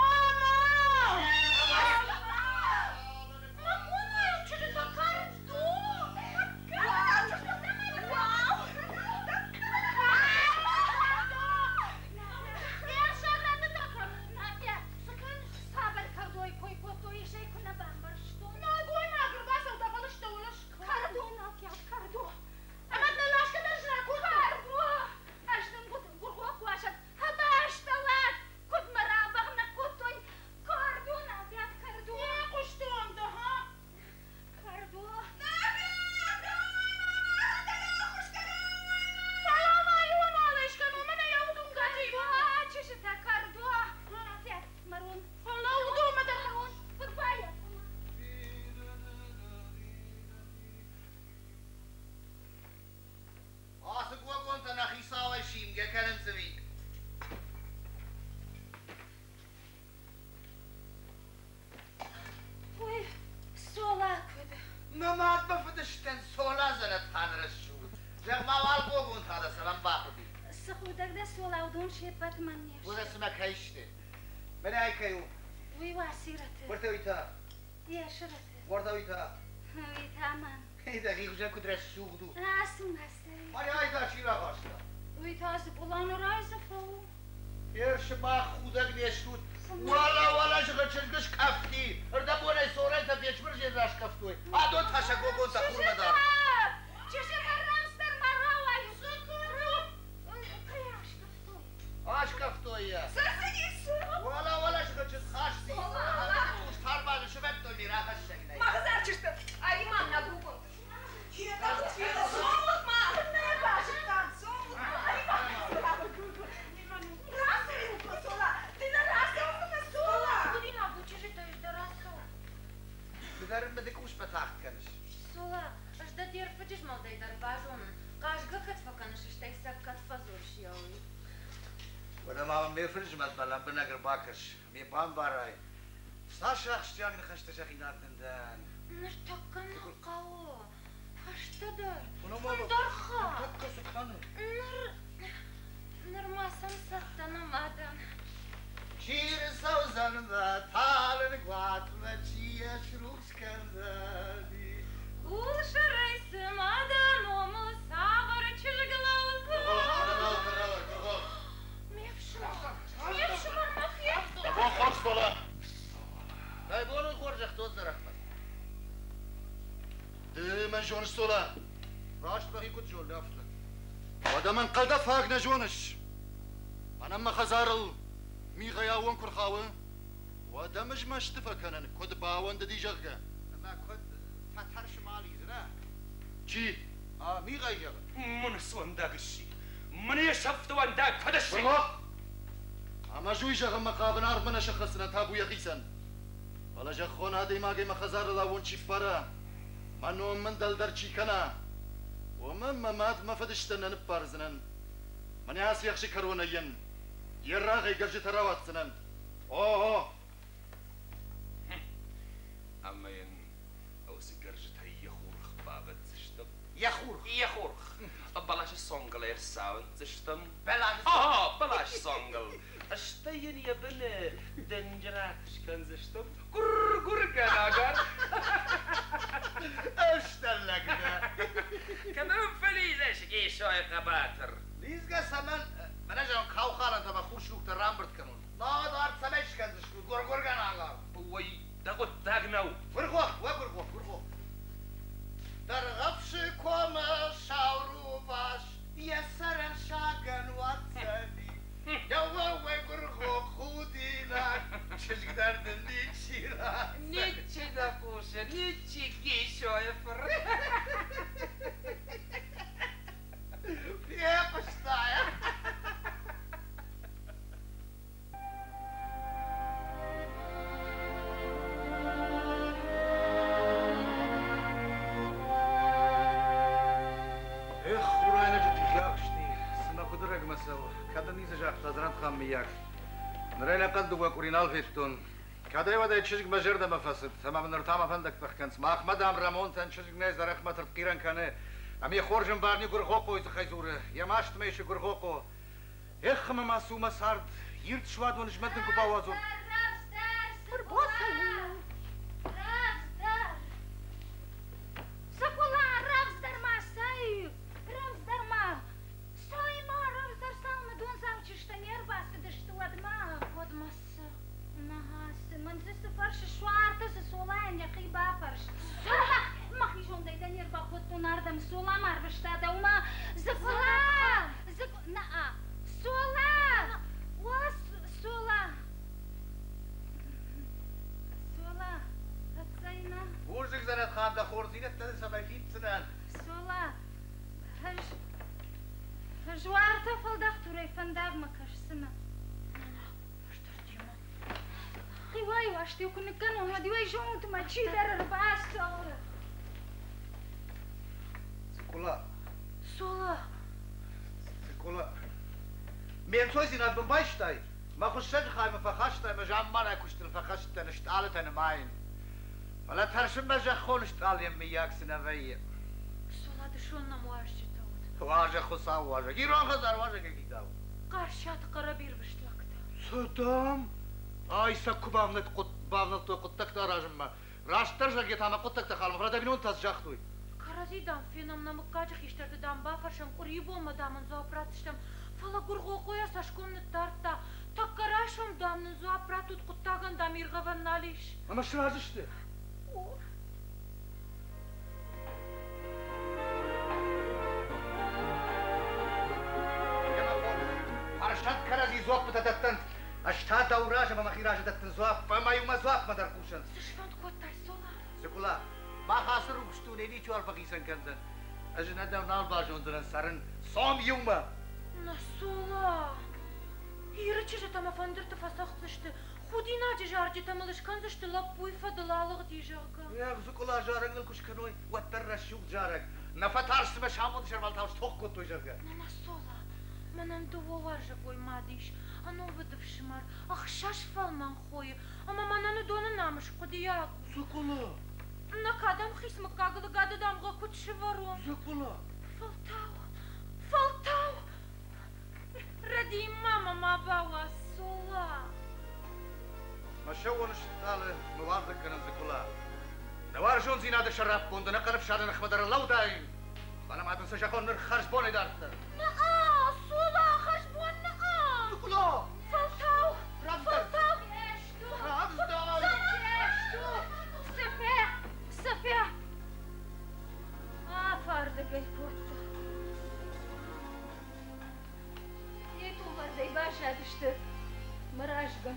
B: Mamad bafdışten sola zanat tanrışı. Jagmaval bogun tada salam bakudi.
G: Sıkudakda solavdun şepat manneş.
B: Bu da sma kayıştı. Ben aykayu.
G: Uy vasiratı.
B: Varta uyta.
G: Yaşıratı.
B: Varta uyta.
G: Uy tamam.
B: Hey da güzel kudret suğdu.
G: Asım hastayı.
B: Hadi ayta şira başla.
G: Uy tazı bulan orayza favu.
B: Yerşma xuda gneştut. Valla jgıçılgış kafti. Orada bu ne sonra da geçmir jeraş kaftoy. Ado taşa gogon ta kurmada.
G: Çeşe karamster marava yusukuru. Kayaş kaftoy.
B: Aş kaftoy ya.
H: Сосадись.
B: Valla jgıçıl kaşti. Tuş tarbalı şübet to bir akaş şekilde.
H: Магазарчишты. Айман на другом. Соглык ма.
A: Ne başıktan soğuk.
F: دای در باجون قاشقه کتفه کنش اشتای سب کتفه زور شیاوی
B: وده ما میفرج مد بلن بنگر باکش می بام بارای ساشخ جاگن خشت شخینات دندن
F: نرتقن قاو فشتدر
B: Bunu mu?
F: فندرخه
B: Katkası kanı.
F: نرماسم ستنمادن
B: Şiir savzanında talını guatma çiye şuruşkanzadi.
F: Ушарайсым адамому сабыр чилгылауты. Мевшим армақ епті.
C: Bu hoş bola.
B: Ay bunu korcak tozlar akmaz.
C: Men jonish sola.
B: Raşt bakı kut jol laflı.
C: ودمن قلده فاق نجونش. أنا ما خزارل مي غياون كرخاوة. ودمج ما اشتفى كنن كود باون ددي جرقة.
B: Ama kut fatar şimaliyiz ha.
C: Çi?
B: Aa mi gayacak.
D: من سونداق الشي من يشفت وانداق هذا الشي
C: والله. أما جوي جرق مقابن عرب من شخصنا تابو يقيسن. ولا جخون هذه ما جي ما خزارل أون شي برا. ما نوم من دلدر شي كنا. ومن ما فدشتنا نبارزنن. من ياس يخشي كرونيين. يراغي قرجي تراواتسنن. أوه.
D: أما ين أو سجرجت هي يخورخ بابت زشتم
B: Yahur.
D: يخورخ بلاش الصونغل يرساون زشتم
B: Belaş.
D: بلاش صونغل اشتين يا بني دنجراكش كان زشتم قر كان أجر
B: Öşterlek be.
D: كمان فليزش كي شوي قباتر
B: Lizge saman bana can kavkalan tama kuşlukta rambert kanun. Nağda art sameş kendisi gorgan ağlar.
D: وي دقت داغنو
B: Vurgo, vurgo. Dargapşı koma şavru baş. Yeseren şagan vatsani. Yava ve gurgo khudina. Çocuklardan niçira.
D: نيتشي دقوشة نيتشي كي شوي فر
B: Ya kuşta ya. Kadın izleyecek, tazran kammiyak. Nereye kadar kurinal fittun. Kadayı vada çocuk majer da mafasıt. Tamam nırtama fendak bakkanız. Ma Ahmadam Ramon sen çocuk nez da rahmet rıkiran kanı. Ami xorjum barni gurxoqo iz xayzure. Yamaşt meşi gurxoqo. Ekhma masuma sard. Yirt şvad onu jmetin kupavazum. Burjik zanet khan da khorzinet da sabay fitsen.
F: Sola. Жуарта фалдахтурай фандав макашсына. Хивай вашти укункан он дивай жонт мачи дар баста.
B: Kula.
F: Sola.
B: Kula. Men soisin ad baştay. Ma khuşaj khayma fakhashtay ma jammana kushtil fakhashtan ishtalatan mayn. Wala tarshim ma jakhon ishtal yem yaksina vay.
F: Sola dışonna muaşçıta.
B: Vaja khusa vaja. Giron khazar vaja ke gidav.
F: Qarşat qara bir biştlakta.
B: Sodam. Ay sakubavnet qut bavnet quttak tarajma. Rashtar jage tama quttak ta khalm. Rada binon tas jakhtuy.
F: Karazidam fenamna mıkkacık işlerdi dam bafarşam qurib olmadamın zopratıştam. Fala gurgo qoya saşkomnet tartta. Takkaraşam damnın zopratut quttagan damirgavan nalish.
B: Ama şuraj işte. Arşat karazi zop tatattan. Ashtat auraja ma khiraja tattan zop. Ma yuma zop ma dar kushan.
F: Sıçfant kottay sola.
B: Sekula. Ma hasır uçtu ne ni çor pakisan kandan. Ajna da nal bajondan sarın. Som yuma.
F: Nasula. Yirıçıcı tama fandırtı fasaxtıştı. Худина жаржи тамалышкан зашты лап буйфа дылалык дижага.
B: Ya sekula jarangıl kuşkanoy. Wattar raşuk jarak. نفترس به شامون شرمال تاوش توق کن توی جرگه
F: Mama sola. Manam duvo varja goy madish. Ano vadav shmar. Ach shash falman khoy. Ama mananu dona namish qudiyak.
B: Zukula.
F: Na kadam khism kagda gadam go kut shvaru.
B: Zukula.
F: Faltau. Radim mama ma bawa sola.
B: ما شو نشتغل موافق كنا زكلا نوار جون زينة هذا شراب بوند نقرب شادن خبدر الله دايم أنا ما تنسى شكون نخرج بوني دارت
F: sola khashbon na
B: زكلا
F: Faltau.
B: رمضان
F: Safia. Farda gay porta. Yetu varday başa düştü. Marajga.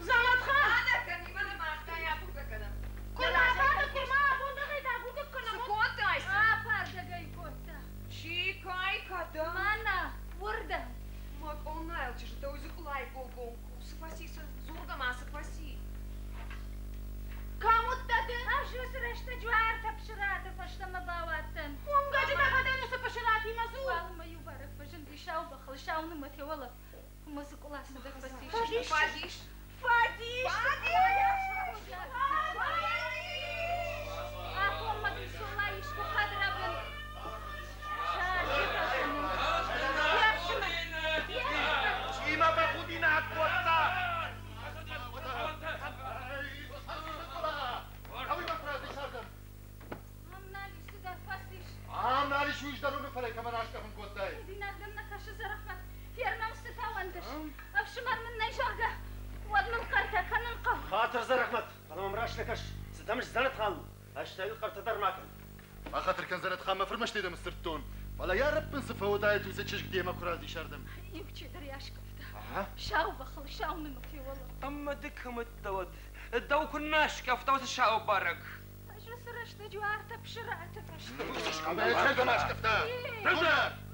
F: Zamat khan.
H: أنا كان يبغى ما أختار يا أبوك كذا.
F: Kurma bunda gayda buka kana.
H: سكوت عايز.
F: Farda gay porta.
H: شي كاي كذا.
F: Mana burada.
H: ما قلنا يا تجي توزي كلاي بوبون. سفاسي زورga ما سفاسي.
F: Kamut dedi. Aşu süreçte cuar tapşırata paştama bavattan. Gacı da kadar nasıl paşırati mazu. Vallahi yuvarık paşın dişav bakıl şavını mate valla. Masık ulasın da pasiş.
H: فاديش.
F: Fadiş. Aklıma dişulla iş bu kadar abin. Şarjı taşının. Yaşımı.
C: شيما بخودينا هتوطى
B: أوي ما فراد شاردم
F: Hamnali size pasiş.
B: عام نالي شو يجدرون فلك كمان عشقهم قوتاي
F: Dinadımna kaşı zarafat. Fiyermem sıtavandır. Afşımar min neyşarga. Wadmin qarta kanın qav.
C: خاطر زر رحمت أنا ممراش لكش ستمش زنت خان أشتاق قرت در ماكن
B: ما خاطر كان زنت خامة فرمش تيدا مسترتون ولا يا رب نصف هو دايت وزتشش قديما كرادي شاردم
F: Yükçedir yaş kıfta. Şav bakıl şav mımık yuvalı.
E: أما دكهم الدود الدو كناش كفتا وتشاو بارك
F: Aşı sıraçta cuarta pişirata paşta.
B: أما يتشلد ما عشقفتا رجل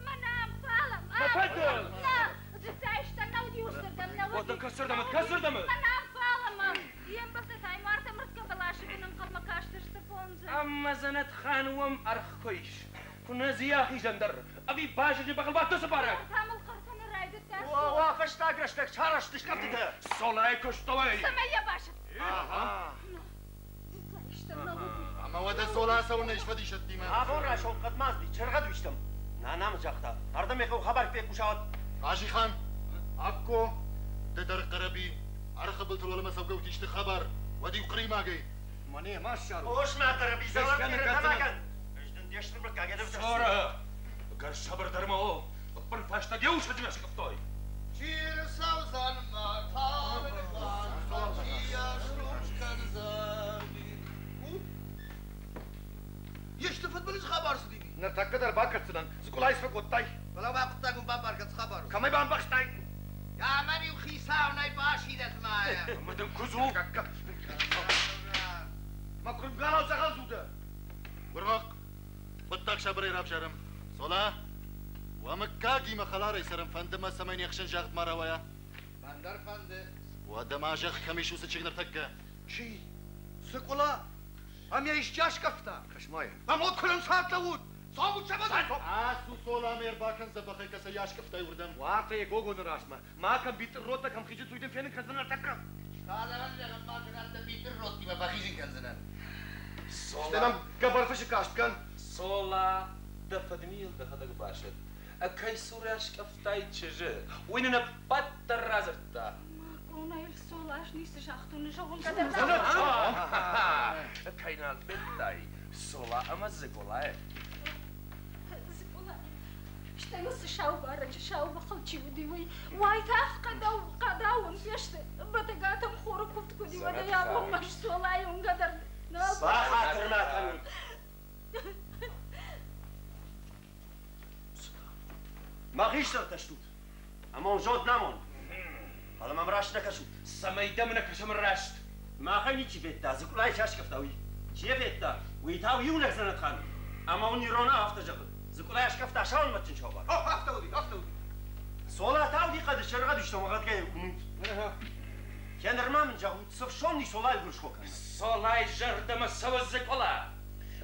F: Manam falam.
E: تفضل.
F: لا زتايشتا نودي وسردم نودي.
E: وتكسر دم تكسر دم
F: Manam falam. Yem basta tay marta mırtka balaşı günün kalma kaçtırsa ponza.
E: أما زنت خانوم أرخ كويش كنا زياخي جندر أبي باجي بقل باتو سبارك
F: Tamıl qartanı raydı ters.
C: وافش تاقرشتك شارش تشكفتك
E: صلاي كشتوي
F: Samaya başı.
B: آها
F: Ztayishta navudi.
B: أما ودا سولا سونا إيش فدي شدي ما
C: هافون راشون قد مازدي شرغد ويشتم نام جاختا أردم يخو خبر فيك وشاوت
B: قاشي خان أكو ددر قربي أرخبلت ولا ما سوقوا تيشتي خبر ودي قريما جاي
E: ماني ما شارو
C: وش ما تربي زوال
E: كان
C: كيرا
E: كاتنا.
C: تماكن اجدن ديشتر بلك عقيدة
E: صورة قر شبر درمو أبر فاشتا جوش هجمش كفتوي
B: شير سوزان ما طابن خان صوتيا شروش كنزاني يشتفت بلش خبر صديقي
E: نتقدر باكرتنا زكولا يسفك وطاي
B: ولا ما قلت لكم باباركت خبر
E: كما يبان بخشتاي
B: يا ماني وخيسا وناي باشي دت معايا
E: مدن كزو ما كنت قالوا زغل زودا
B: برمق بطاق شبري راب شرم صلاة ومكاكي ما خلاري سرم فندما سمين يخشن جاغت مرة ويا فندر فند ودما جاغ كميشو سچيغنر تكا شي سكولا هم يش جاش كفتا
E: خشمايا
B: بموت كلن ساعت لود صامو شبه آسو صولا مير باكن زبخي كسا ياش كفتا يوردم
E: واقعي جوجو نراشما ما كان بيت الروتا كم خيجي تويدن فين كنزنا تكا
B: هذا من لغم ما كان أنت بيتر روتي ما بخيزين كنزنان
E: اشتنم قبر فش كاشت كان صولا دفدميل دخدك باشد اكاي سوراش كفتاي تشجه وين انا بطر رازرتا
F: Ona el solaş nisi şahtunu şovun kadar.
E: كاينا البنتاي صولا اما زيكولاي
F: İşte nasıl şav baracı şav bakıl çivdi vay. Vay taf qadawn fiyashte. Batagatam khoru kuft kudi wada ya bu maş solay un kadar. Ne oldu?
C: صح خاطر ما تهني ما غيش تشتوت أما وجود نامون هذا ما مراش نكشوت
E: سمي دمنا كشم الراشد
C: ما خيني تشي فيتا زكولاي شاش كفتاوي شي فيتا ويتاو يونك زنت خان أما وني رونا أفتا جغل زكولاي شكفتا شاول ما تنشوفا
B: أفتودي
C: صولا تاودي قد الشرغة دشتو مغاد كاي يكونوت كان رما من جاهو تصف شوني صولا يقول شوكا
E: صولاي جردم السوا الزيكولا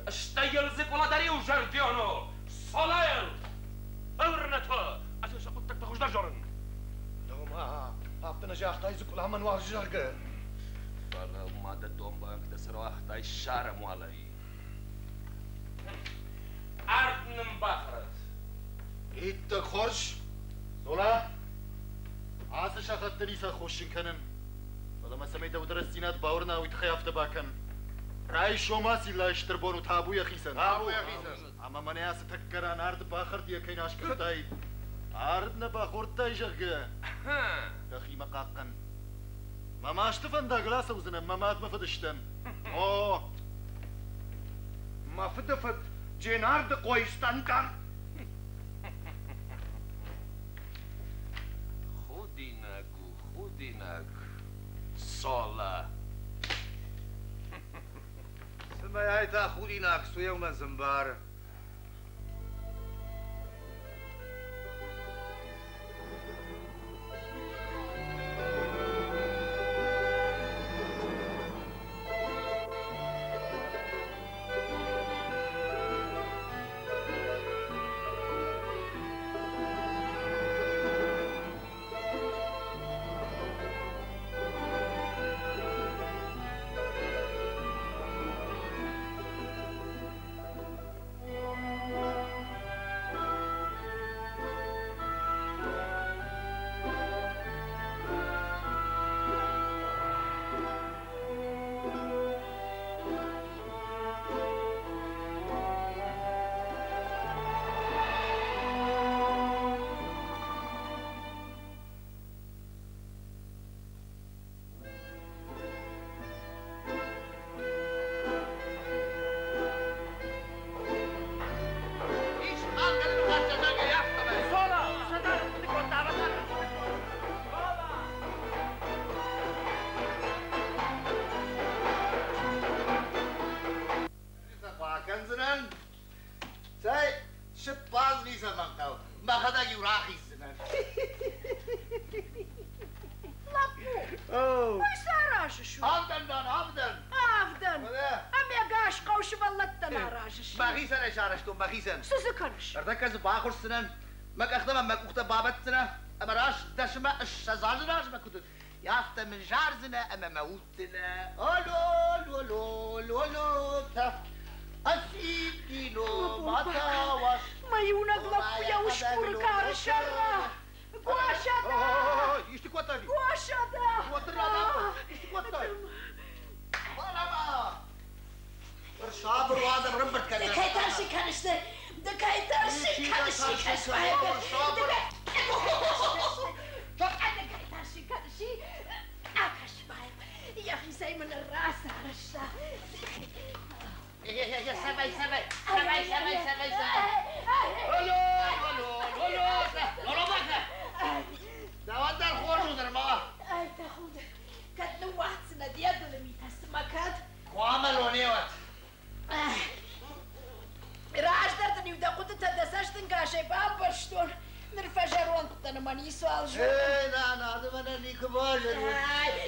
E: اشتغل زكولا داري وجرديانو صلايل أورنتها أساس قلتك تخش درجرن
B: لو ما أفتنا جاء أختي زكولا من وارجعك
E: فلو ما دتوم بانك تسروا أختي الشارع موالي أرض نمبخرت
B: إنت خش صلاة عاش شخصتني سخوش كنن فلما سميت ودرستينات باورنا ويتخيفت باكن رأي شوما سيلا اشتربون وتابو يخيسن أما من ياس تكران أرض باخرت يكين أشكرتاي أرض نباخورتاي جغ تخي مقاقن ما اشتفن دا غلاس وزنا ما فدشتن أوه ما فدفت جينار دا قويستان كان خودينك صالة
I: سمعت خودينك سو يوم زنبار
B: ارتكز باخر سنن مك اخدم مك اخت بابتنا اما راش دشما الشزاج راش ما كنت يافت من جارزنا اما موتنا الو لو لو لو تف اسيكيلو ماتاواش
A: ما يونغلق يا وشكور كار شرا قواشدا
B: يشتكوتني
A: قواشدا
B: وترانا يشتكوتني والله الشابر وهذا برمبت كذا
A: كايتارشي كانشتي دكايتارشي كانشي يا اخي زي من الراس عرشتا
B: يا سبعي ولو بكا داود الخوش درما
A: اي تاخد كد نوعت سنديا دلمي تسمكت
B: وعملوني وقت
A: راش دردني ودا قلت تدسشتن كاشي بابشتون نرفجرون تنا ماني سؤال جو
B: لا هذا من اللي كباجر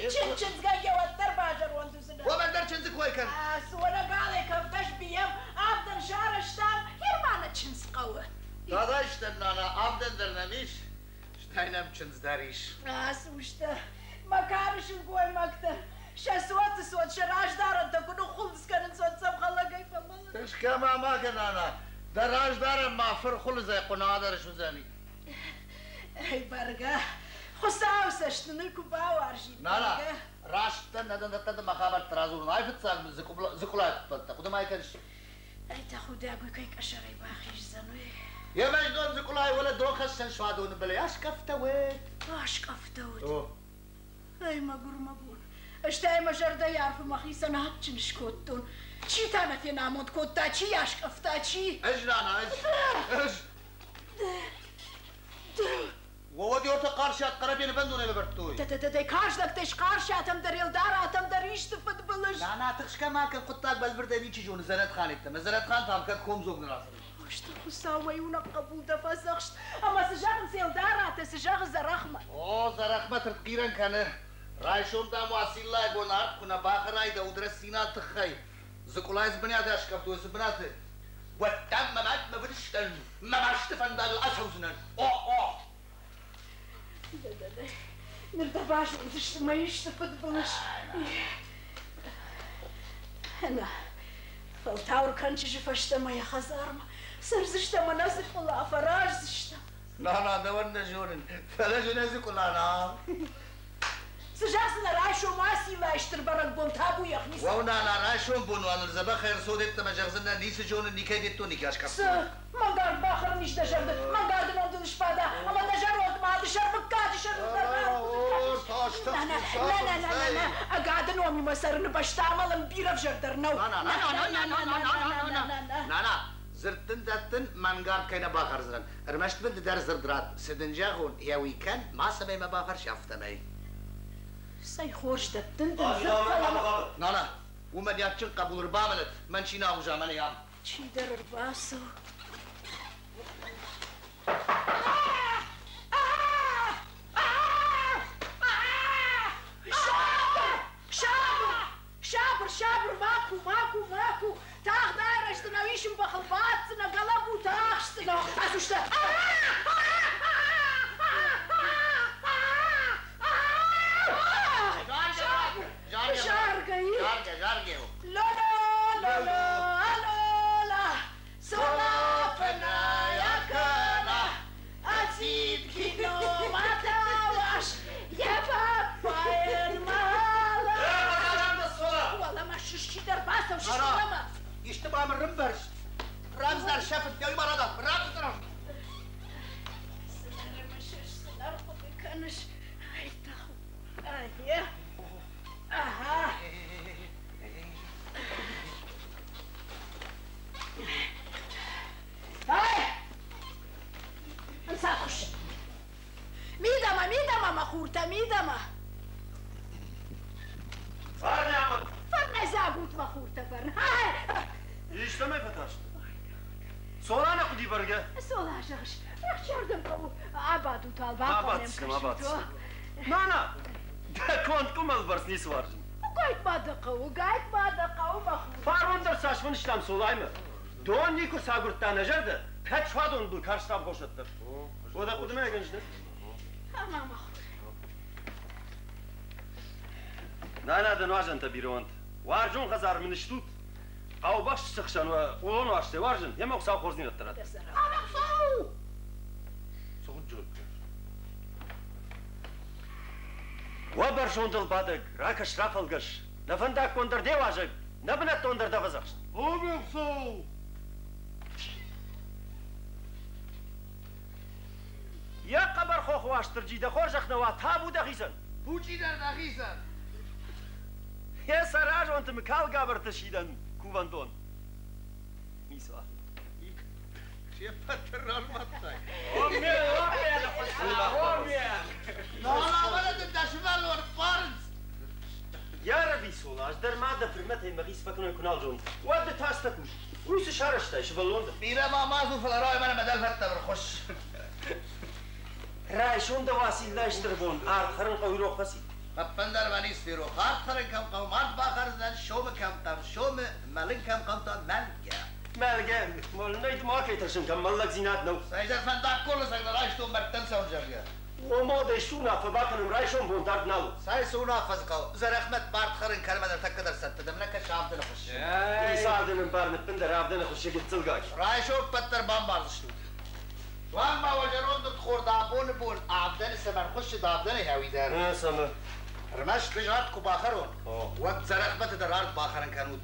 A: تشنز جاي وتر باجرون تسنا
B: ومن در تشنز كوي كان
A: سوانا قالي كفش بيم عبدن شارشتان يرمانا تشنز قوة
B: هذا اشتن انا عبدن درنميش شتاينم تشنز داريش
A: سوشتا ما كارش القوي مكتر شاسوات سوات شراش دارن تكونوا خلص كان سوات سبخلا كيف مالك
B: ايش كما ما كان انا دراج دار ما فرخل زي قنادر شو زاني
A: اي برقه خصاوسش نلكو باورجي
B: لا راشتن ندن ما خبر ترازون ما يفتسال زكولات تقول ما يكنش
A: اي تاخد اقول كيك اشري باخيش زنوي
B: يا مجنون زكولاي ولا دوخش شوادون بلا اش كفتويت
A: اش كفتوت اي مقور اشتاي مجرد يعرف مخيسا نهتشن شكوتون چی تانا في نامود كوتا چی ياش كفتا چی
B: اجرانا اج وودي اوتا قارشات قربين بندونه ببرتوي
A: تتتتي كارش لك تش قارشاتم دريل داراتم دريش تفت بلش
B: لا تخش كما كان قطاك بالبرداني تجون زنت خانيت زنت خان تام كان كوم زوج نراس
A: وش تخساوي ونقبول دفزخش اما سجاغ سيل دارات سجاغ زرخمه
B: زرخمه ترقيرن كان رايشون دا مواسيل لا يقولنا كنا باخراي دا ودرسينا تخي زقلايز بنيات اشكفت وسبنات والدم ما بدشتن ما بشتفن دال اسوزنن اوه
A: نرتباش وزشت ما يشتفت بلش انا فالتاور كانش شفشت ما يخزارم سرزشت ما نزق ولا فراج زشت
B: لا دورنا جورن فلا جنازك ولا لا
A: سجاسنا راشو ماسي ما يشتر برك بونتابو يخنيس
B: وانا راشو بونو انا زبا خير سودت ما جغزنا نيس جون نيكايدتو نيكاش كاس
A: ما قال باخر نيش دجرد ما قال نودل شبادا اما دجرد ما دشر بكاد شر لا اقعد نومي مسرن بشتعمل مبيره في جردرنو
B: لا زرتن داتن منقار كينا باخر زرن رمشت بنت دار زردرات سدنجاغون يا ويكان ما سبي ما باخر شافتمي
A: ساي خورش داتن
B: لا وما دياتشن قبول رباملت من شينا وجامل يا
A: شي در رباسو شابر ماكو تاخ دايرش تناويشم بخلبات نقلبو تاخش اسوشتا جارجي لا صلافنا يا كنا أسيب كيلو ما تواش يا بابا المالا والله ما ششي درباسة وشي لما
B: يشتبع من رمبرش رمزنا الشافت يا مرضى رمزنا
A: سنر بكنش هاي تاخو اها هاي انساخش ميدما مخورتا ميدما
C: فرن عمل
A: فرن زابوت مخورتا فرن هاي
C: يشتمي فتاشت سولانا قدي برقة
A: سولا شغش رخ شردم قبو عبادو طالبا قانم كشتو
C: مانا كنت كمال برسني سوارجن
A: قايت ما دقو مخور
C: فارون در ساشمن işlem solayma. Doğan nikur sagurttan ajardı. Kaç fadon bu karşıdan boşattır. O da kuduma gençti.
A: Tamam mخور.
C: Nana da nojan ta biront. Varjun khazar min shtut. Qaw bash sıxşan ve olon açtı varjun. Yemek sağ xorzin attırat.
A: Ama soğuk.
C: Soğuk jol. Wabar shondal badag, rakash rafalgash. Nafandak kondar devajak. Nabnat kondar davazaksh.
I: Obim soğuk.
C: Ya qabar xox vaştır cide xojaxna va tabu da xisan.
B: Bu cidar da xisan.
C: Ya saraj ont mikal gabar tashidan kuvandon. Miswa.
B: Şey patron matay.
C: Omye.
B: Nana bana da taşmal var farz.
C: Ya Rabbi solaj der madda firmat hay magis fakno kunal jon. Wad tastakush. Uysu sharashta shvalonda.
B: Bira ma mazu falaray bana medal fatta bir xoş.
C: Ray shonda vasillaştır bon. Arxarın qoyroq fasi.
B: Kapandar bani istiyor. Arxarın kam qavmat baxardan şomu kam tam şomu malin kam qavtan malga.
C: Malga molnayd ma kaytarsın kam mallak zinat no.
B: Sayda sen da kollu sagda rayşto mertten savcıya.
C: Omo de shuna fa bakın ray shon bon dart nalu.
B: Say suna fazqa. Zar Ahmet Bartxarın kalmadan takkadar sattı. Demlaka şamdını xoş.
C: İsadının barnı pinder avdını xoş gitsilgak.
B: Rayşo pattar bambarzıştı. واما وجرون تخور دابون بون عبدن سمن خش دابدن هاوي دار
C: سما
B: رمش تجارت کو باخرون وقت زرقبت درارت باخرن كانوا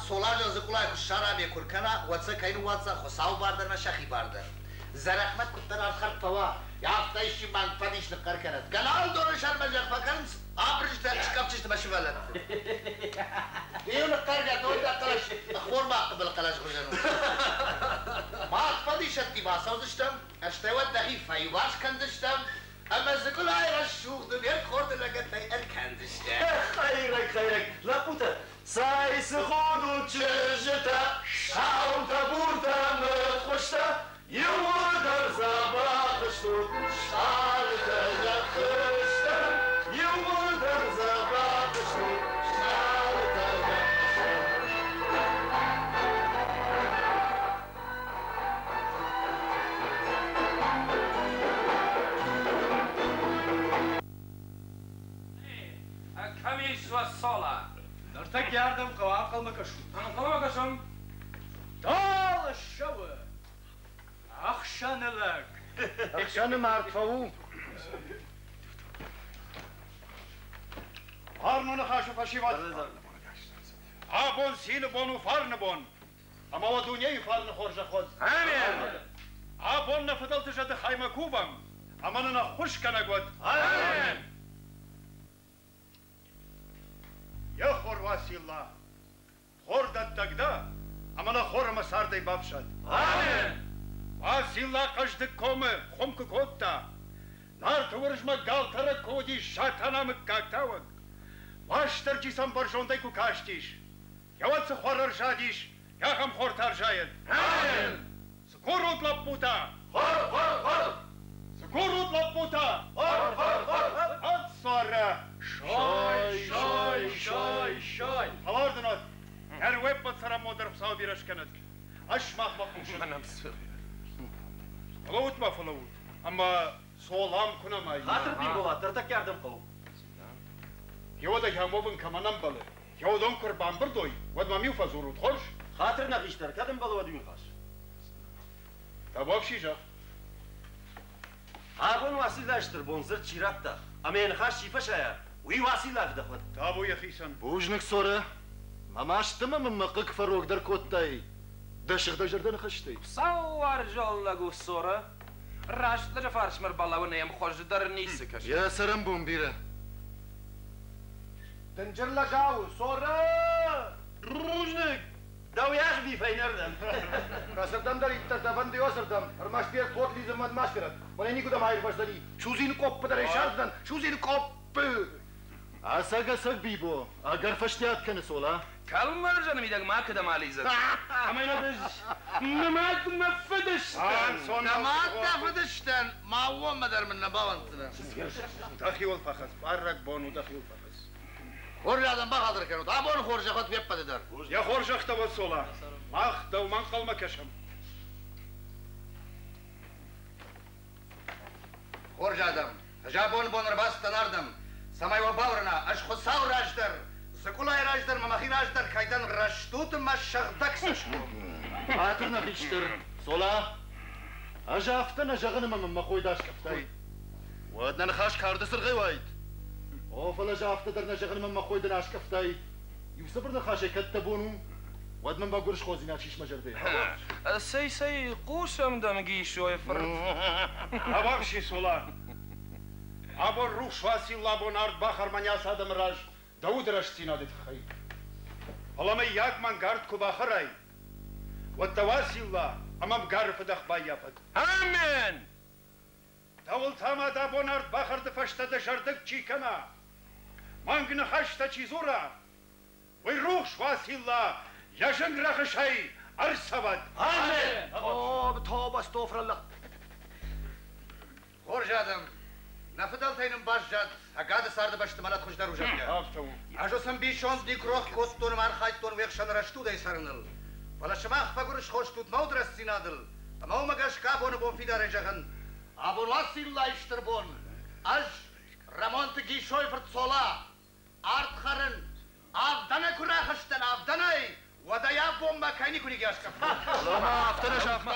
B: سولاج زقلاي كشارا بكركنا واتس كاين واتس خصاو باردر مشخي باردر زرقمت كتر اخر فوا يافتايش من فديش نقر كانت قالوا دور شرم جخ فكرنس ابرج تشكبتش تمشي ولد يقول نقر يا دول قلاش اخبار ما قبل قلاش غجنو ما فديش اتباع صوتشتم اشتوت دقيق فايواش كندشتم اما زقلاي رشوخ دبيت خورد لقت اركندشتم
C: خيرك لا بوتا سايس خودو تشجتا شاوتا بورتا متخشتا يودر زباخشتو شالتا يخشتا يودر زباخشتو شالتا يخشتا
E: شو الصلاة
B: درتك ياردم قواقل مكشو
E: أنا قشم
B: طال الشوى أخشن لك
I: أخشن معرفه هارنون خاشو فشيوات آبون سيل بونو فارن بون أما ودنيا فارن خورج خود
E: آمين
I: آبون نفضلت جد خيمة كوبم أما أنا خوش كنقود
E: آمين
I: يا خور واسي الله خور دتقدا أما أنا خور مسار دي بابشد
E: آمين
I: واسي الله قجدك كومه خمك كوتا نار تورج مقال ترك كودي شاتانا مكاكتاوك واش ترجي سنبرجون ديكو كاشتيش يا واد سخور ارجاديش يا خم خور ترجايد
E: آمين
I: سكور اطلب بوتا
E: خور
I: سكور اطلب بوتا
E: خور
I: اتصار
E: شاي
I: خلاردنات يعني ويب بتصرى مودر بصاوبي رشكنت اشمخ مخوش
E: أنا بسر
I: فلوت ما فلوت اما صولام كنا ماي
C: خاطر بي بولا درتك ياردم قو
I: يودا ياموبن كمانم بله يودون قربان بردوي ود ما ميوفا زورود خورش
C: خاطر نغيشتر كدم بلا ودين خاش
I: تباب شيجا
C: هاغون واسيلاشتر بونزر تشيراتا امين خاش شيفشايا وي واسيلاك دخوت
I: تابو يخيسن
J: بوجنك صورة ما ماش تمام مقك فروق در كوتاي دشخ دجردن خشتي
E: صور جولة الصورة راشد لجا فارش مربلا ونيم خوش در نيسك
J: يا سرم بومبيرة
I: تنجر لقاو صورة
J: روجنك
C: داو ياش بي فينردم
I: كاسردم در اتردفن ديو سردم ارماش بير كوت لي زمان ماشترد ونيني كدام هاير باشدني شوزين كوب در اشاردن شوزين كوب
J: عساق اساق بيبو اگر فشتيات كان صولا
E: كلمة رجل ميدك ما كده مالي زد
I: امينا بج نمات مفدش
B: نمات مفدشتن ما هو مدر من نباونتنا
I: دخي والفخس بارك بونو دخي والفخس
B: ورجعدن بخاطر كانوا طابون خورج اخذ بيبا ددر
I: يا خورج اختبى الصولا ماخ دو منقل مكشم
B: خورج ادم جابون بون رباس تناردم سماي وباورنا اش خساو راجدر سكولاي راجدر ممخي راجدر كايدن رشتوت ما شغدك سشكو
J: عاترنا بيشتر صولا اجا افتنا جغنم من مخوي داش كفتاي ودنا نخاش كاردسر غي وايد او فلا جا افتدرنا جغنم من مخوي دناش كفتاي يوسفرنا خاشي كتبونو ود من بقولش خوزينات شيش مجردي
E: سي قوسم دمجي شوي فرد
I: اباخشي صولا ابو روح شواسي لابون ارد باخر منياس ادم راج داود رشتينا دت خي والله ما ياك من قارد كوباخراي والتواسي الله امام قارف دخ بايافت
E: آمين
I: داول تاما دابون ارد باخر دفشت دشردك چيكنا مانگن خشت چيزورا ويروح شواسي الله يشن رخشي ارسود
C: آمين
B: توبة استغفر الله خورج ادم نفدل تينم باشجاد اقاد سارد باشت مالات خوش در وجبيا اجو سم بيشون ديك روح كوستون مار خايتون ويخشن رشتو داي سرنل ولا شماخ فقرش خوش توت مود رسينادل اما هو مقاش كابون بون في دار جغن ابو واسي الله يشتربون اج رمونت جي شوي فرد صولا ارت خرن افدنا كرا خشتن افدناي ودايا بومبا كايني كوني جاش كف
J: ما افتنا شاف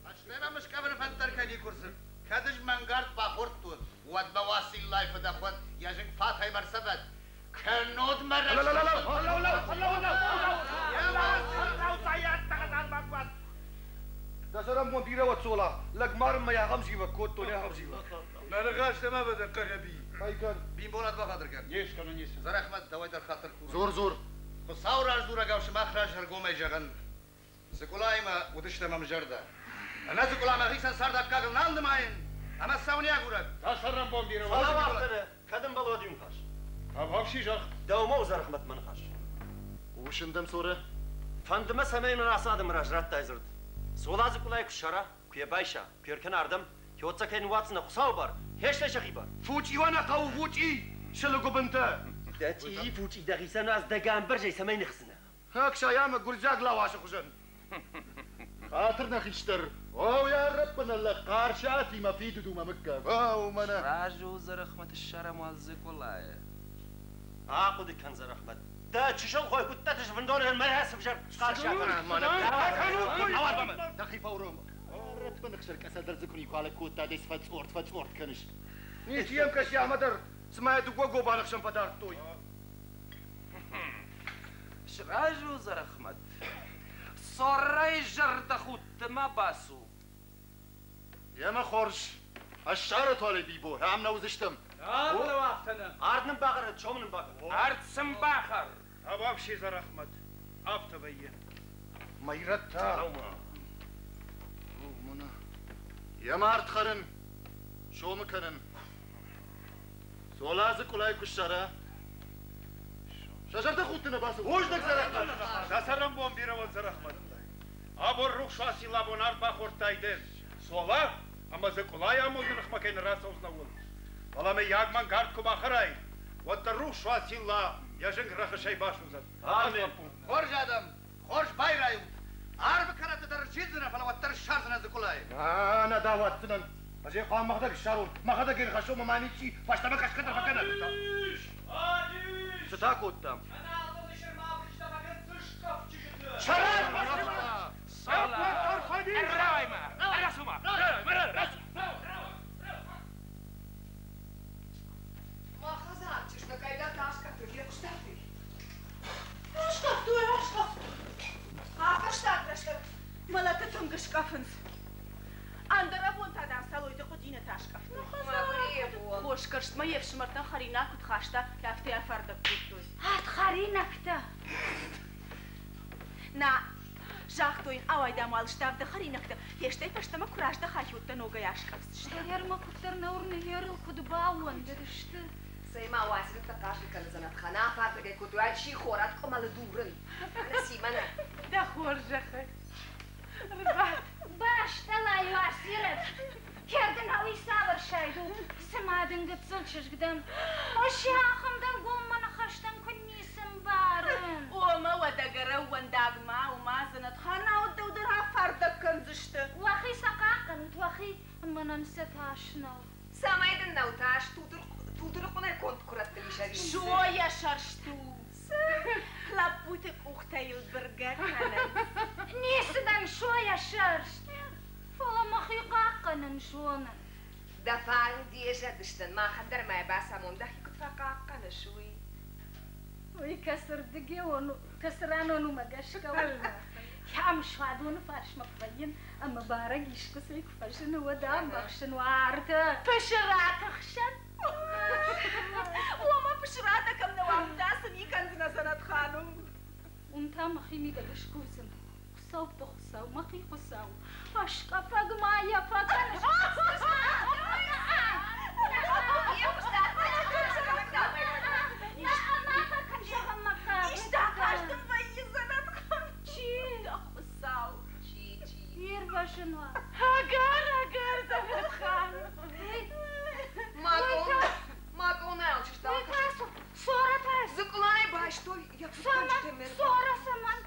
B: اشتنا مش كابن فانتر كايني كرسن كادش منغارد باخورتون ود بواسي الله فدخوت ياجن فاتحي برسبت كنود مرة
I: لا لا لا لا لا
B: يا واسي
I: ده سرم مديرة وتصولا لك مارم ما يغمزي وكوت تولي غمزي ما نغاش ما بدا قربي هاي كان
B: بين بولاد بخاطر كان
I: يش كان يس
B: زر احمد دوای در خاطر
J: زور زور
B: خصاور از دور گاوش مخرج هرگوم جغن سکولای ما ودشت ما مجرده انا سکولا ما هیسن سر دب کاغل ناند ماین اما ساونیا گورد
I: ده سرم بومبيرة
C: صلاة وقتنا كدم بلا ودين خاش
I: ابهاب شي جخ
C: داو موزر رحمت من خاش
J: وش ندم صورة
C: فندم سمين راسادم راجرات تايزرد سولازي كولاي كشرا كوي بايشا بيركن اردم كيوتسا كاين واتسنا خصاو بار هيش ليش غيبار
I: فوتي وانا قو فوتي شلقو بنتا
C: داتي فوتي دغيسا ناس دغان برجي سمين خصنا
I: هاك شايامة قرزاق لا واش خشن
J: خاطرنا خيشتر واو يا ربنا اللي قارشاتي ما في دودوما مكة واو منا
E: راجو زرخمة الشرم والزك والله
C: عاقد كان زر احمد دا تشوف خوي كنت تشوف دور المرهس بجر قارشات
J: دقي فوروم ربنا خسر كسر درزكني قال كوتا ديس فتورت كنش نيتي يم كش يا مدر سمعت وقو بالخشم فتار توي
E: شراجو زرخمة صراي جرد خود ما باسو
J: يا ما خورش الشعر طالي بيبو هم نوزشتم
B: هذا وقتنا
C: عردن باقر شومن باقر
E: عرض سنباخر
I: أباب شي زر أحمد أب تبين
J: ميرتا منا يا ما عرض خرن شو مكنن سولازك ولا يكو الشارع شجرة خودنا باسو وجدك زر أحمد
I: تسرم بوم بيرو زر أحمد أبو الروح شاسي لابونار باخور تايدن سولا أما زكولاي أمودن خمكين راسوز نول والله ما ياغمان قارد كوبا خراي والروح شاسي لا يجنگ رخ شي باشو زد
C: آمين
B: خورج آدم خورج بايرايو عرب كانت درجيزنا فلا وتر شارزنا زكولاي
J: أنا دعوتنا أجي قام مخدك الشارون مخدك الخشوم مانيتشي فاشتبك أشكتر فكنا ستاكو التام
H: ما خزعتش ده كايدا تاشكا تجيك شتافي
A: مالا تتنقش قفنز اندرا بون تادام سالوي تقدينا تاشكف خوش كرشت ما يفش مرتن خرينا كنت خاشتا لافتي افردك كنتوي
F: هات خرينك ده
A: نا جاختوين اوای دامال شتاف ده خرينك ده يشتي پشتما كراش ده خايوت ده نوغا ياشكفز
F: شتهر ما كتر نور نهير الخدباون درشت
H: سيما واسر تقاش الكلزنات خنا فاتك كنت وايد شي خورات كما لدورن نسيمنا
A: ده خورجخه ربات
F: باش تلا يواسيرك كردن هاوي سابر شايدو سمادن قتصلشش قدام وش يا خمدن قوم من خشتن كني سنبارن
A: وما ودقرون داقما وما زنت خانا ودودرها فردك كنزشت
F: واخي سقاقن واخي من نسيتهاشنو
H: سامايدن نوتاش تودر قنا كنت كرت لي
A: شوية شرشتو لابوتك اختي البرقة كانت
F: نيسدن شوية شرشت فلا مخي قاقن شونا
H: دفعن ديجا دشتن ما خدر ما يباسا ممدحي كنت فقاقن شوي
F: ويكسر دقي كسرانو مقشكا والله يا مش فادون فارش مقبلين اما بارق يشكسيك فشن ودام بخشن وارته
A: بشرات خشن وما بشراتك من وام داسم يكنزنا سنة خانم
F: وانت مخي ميقلش كوزن خساو بخساو مخي خساو اشكا فاق مايا فاقنش شنو؟
A: هاجر زمن خان
H: ما قلنا شو اشتاق
F: صورة تاس
H: زقلاني باشتو يا
F: صورة سمان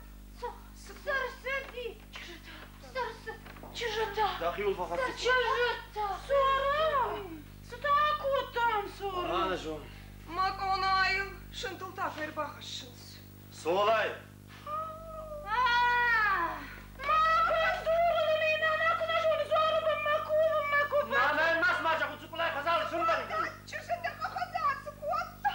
F: سرسدي چجتا
C: داخل الفخر
F: چجتا
A: صورة ستاكو تام صورة
C: أنا شو
H: ما قلنا شنتل تافير باخشنس
C: سولاي ما اسمع جاكو تقول خزال شنو بالك
H: شو صدق خزال سكوت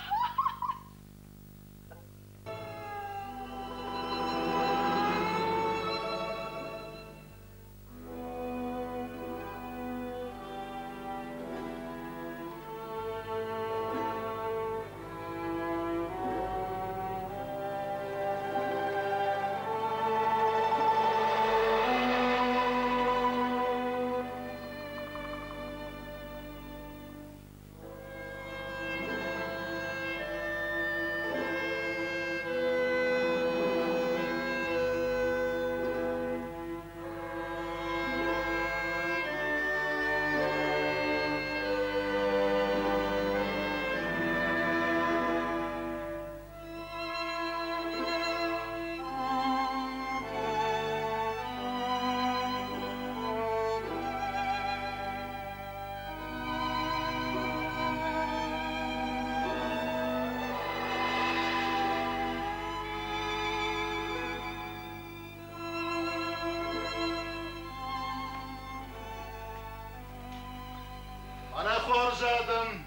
J: أنا خورجادم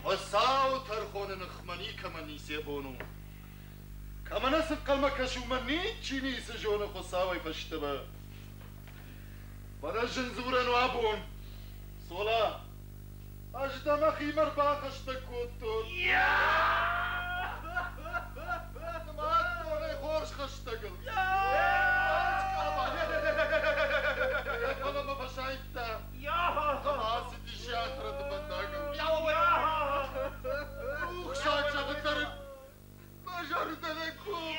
J: وساو ترخون نخمني كمني سيبونو كمان أسف قلمك شو مني تشيني سجون خصاوي فاشتبه بنا جنزورا وابون صولا أجدم أخي مرباق اشتكوتون ما تقولي خورش خشتقل والله ما بشايفته خلاص دي شاطرة تبندقل وخشاك شغل ما جرت لكم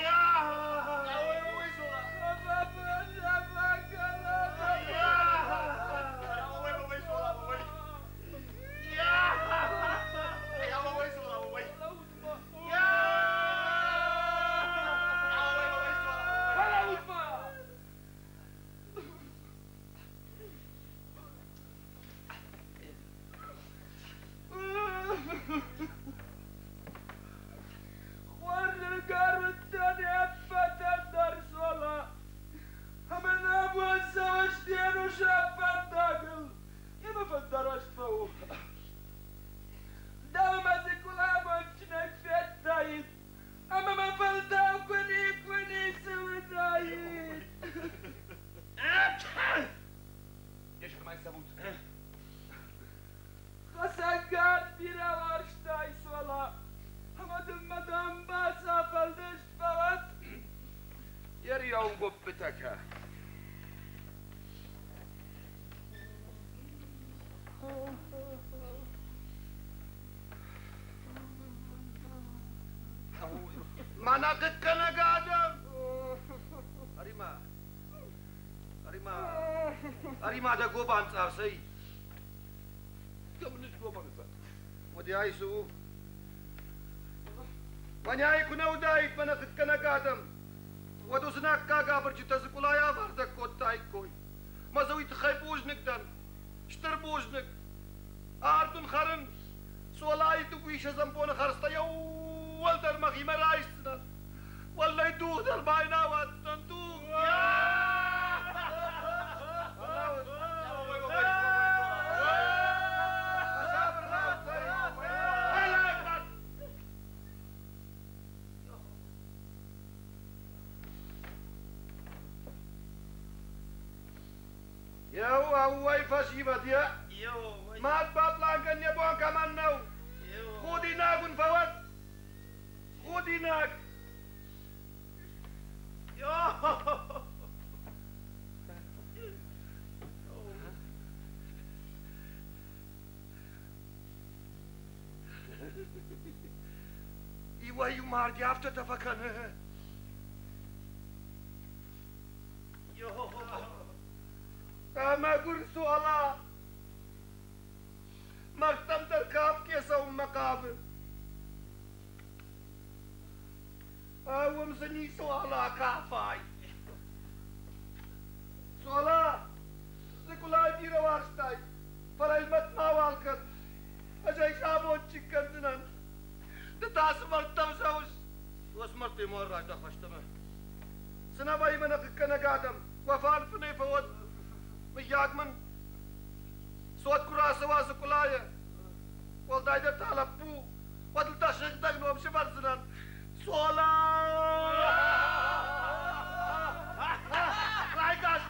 K: Mana kekana gadam? Arima ada goban tsarsi. Kamnish goban sa. Wadi aisu. Manyai kuna udai mana kekana gadam. Wadu znak kaga barjita zkulaya varda kotai koi. Mazawi tkhaybuj nikdan. Shtarbuj nik. Ardun kharan. Solai tu kuish zampona kharsta yow. والدر مغي مرايستنا ولا يدوه در باينا واتنتو يا هو فاشي بديا ما تبطلان كن يبون كمان نو خودي ناقن فوت خودي ناك ايوه يمار دي عفته تفكن ما قرسوا الله مكتم تركاب كيسا مقابل ومزني سوالا كافاي سوالا زكولا ديرا وارستاي فلا المتنا والكت أجاي شابو تشكن دنان تتاس مرتم سوش واسمرتي مرة دخشتما سنا باي منك كنا قادم وفان فني فوت مياك من صوت كراسة واسكولايا والداي ده طالبو ودل تشرق دقنو بشبر زنان Sola! Raigas!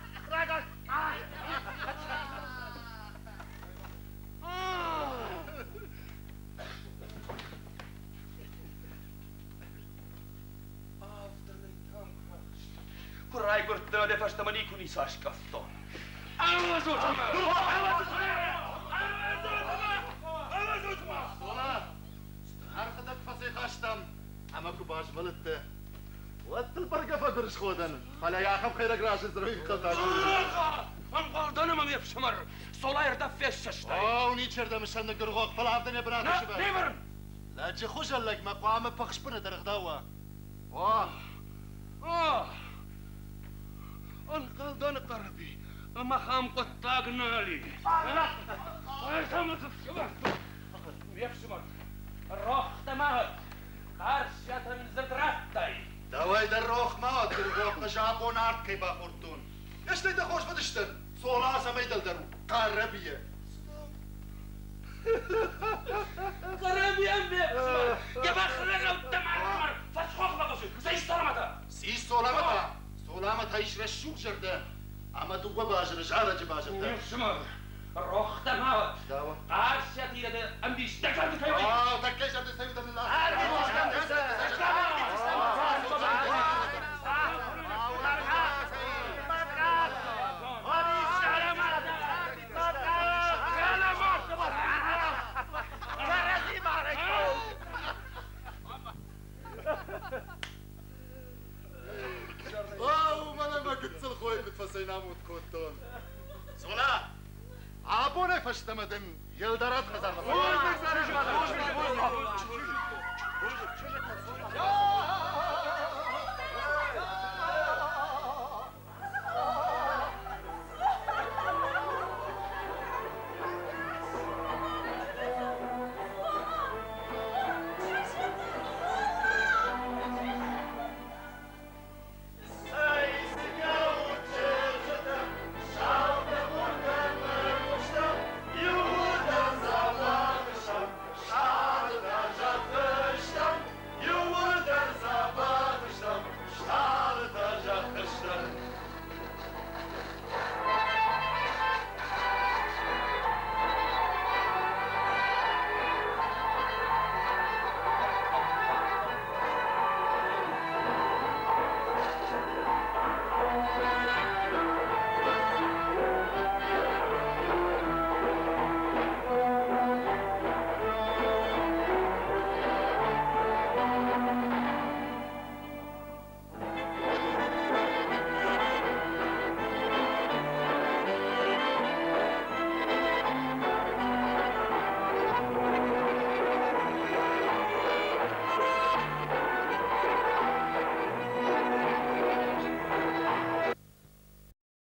K: Kurai kurttuna de fasta manikuni saskafton.
J: Sola! Arkada fasih açtım. أما كوباش ملته وقت البركة فقرش خودن خلا يا أخي خيرك راش زروي قطع
K: أم قردنا ما يفشمر صلاة يردفش ششتاي
J: ونيتشر مشان نقرغوك فلا عبدني بنات شباب
K: نيمر
J: لا تجي خوش لك ما قام بخش بنا درغداوا
K: قردنا قربي أما خام قطاقنا لي يفشمر الروح تماهد قرشة زدرتاي
J: دواي دروخ ما درغوك نجابون عرض كيبا خورتون ايش تيدا خوش بدشتن صولا سميد الدرو قربية
E: قرابيان بيبسما جبا خلقا وتمع عمر فتحوك بقصي زي سلامتا
J: سي سلامتا سلامتا ايش رشوك جرده اما دوبا باجر جعل جباجر
E: شمر روح تماوت
J: داوا
E: قارش يا تيرا امدي اشتكلت كيوي
J: تكيش عبد السيد من الله ما كنت الخوي متفسينا موت كنتون سولا عابونه فشتمدن يلدرات خزر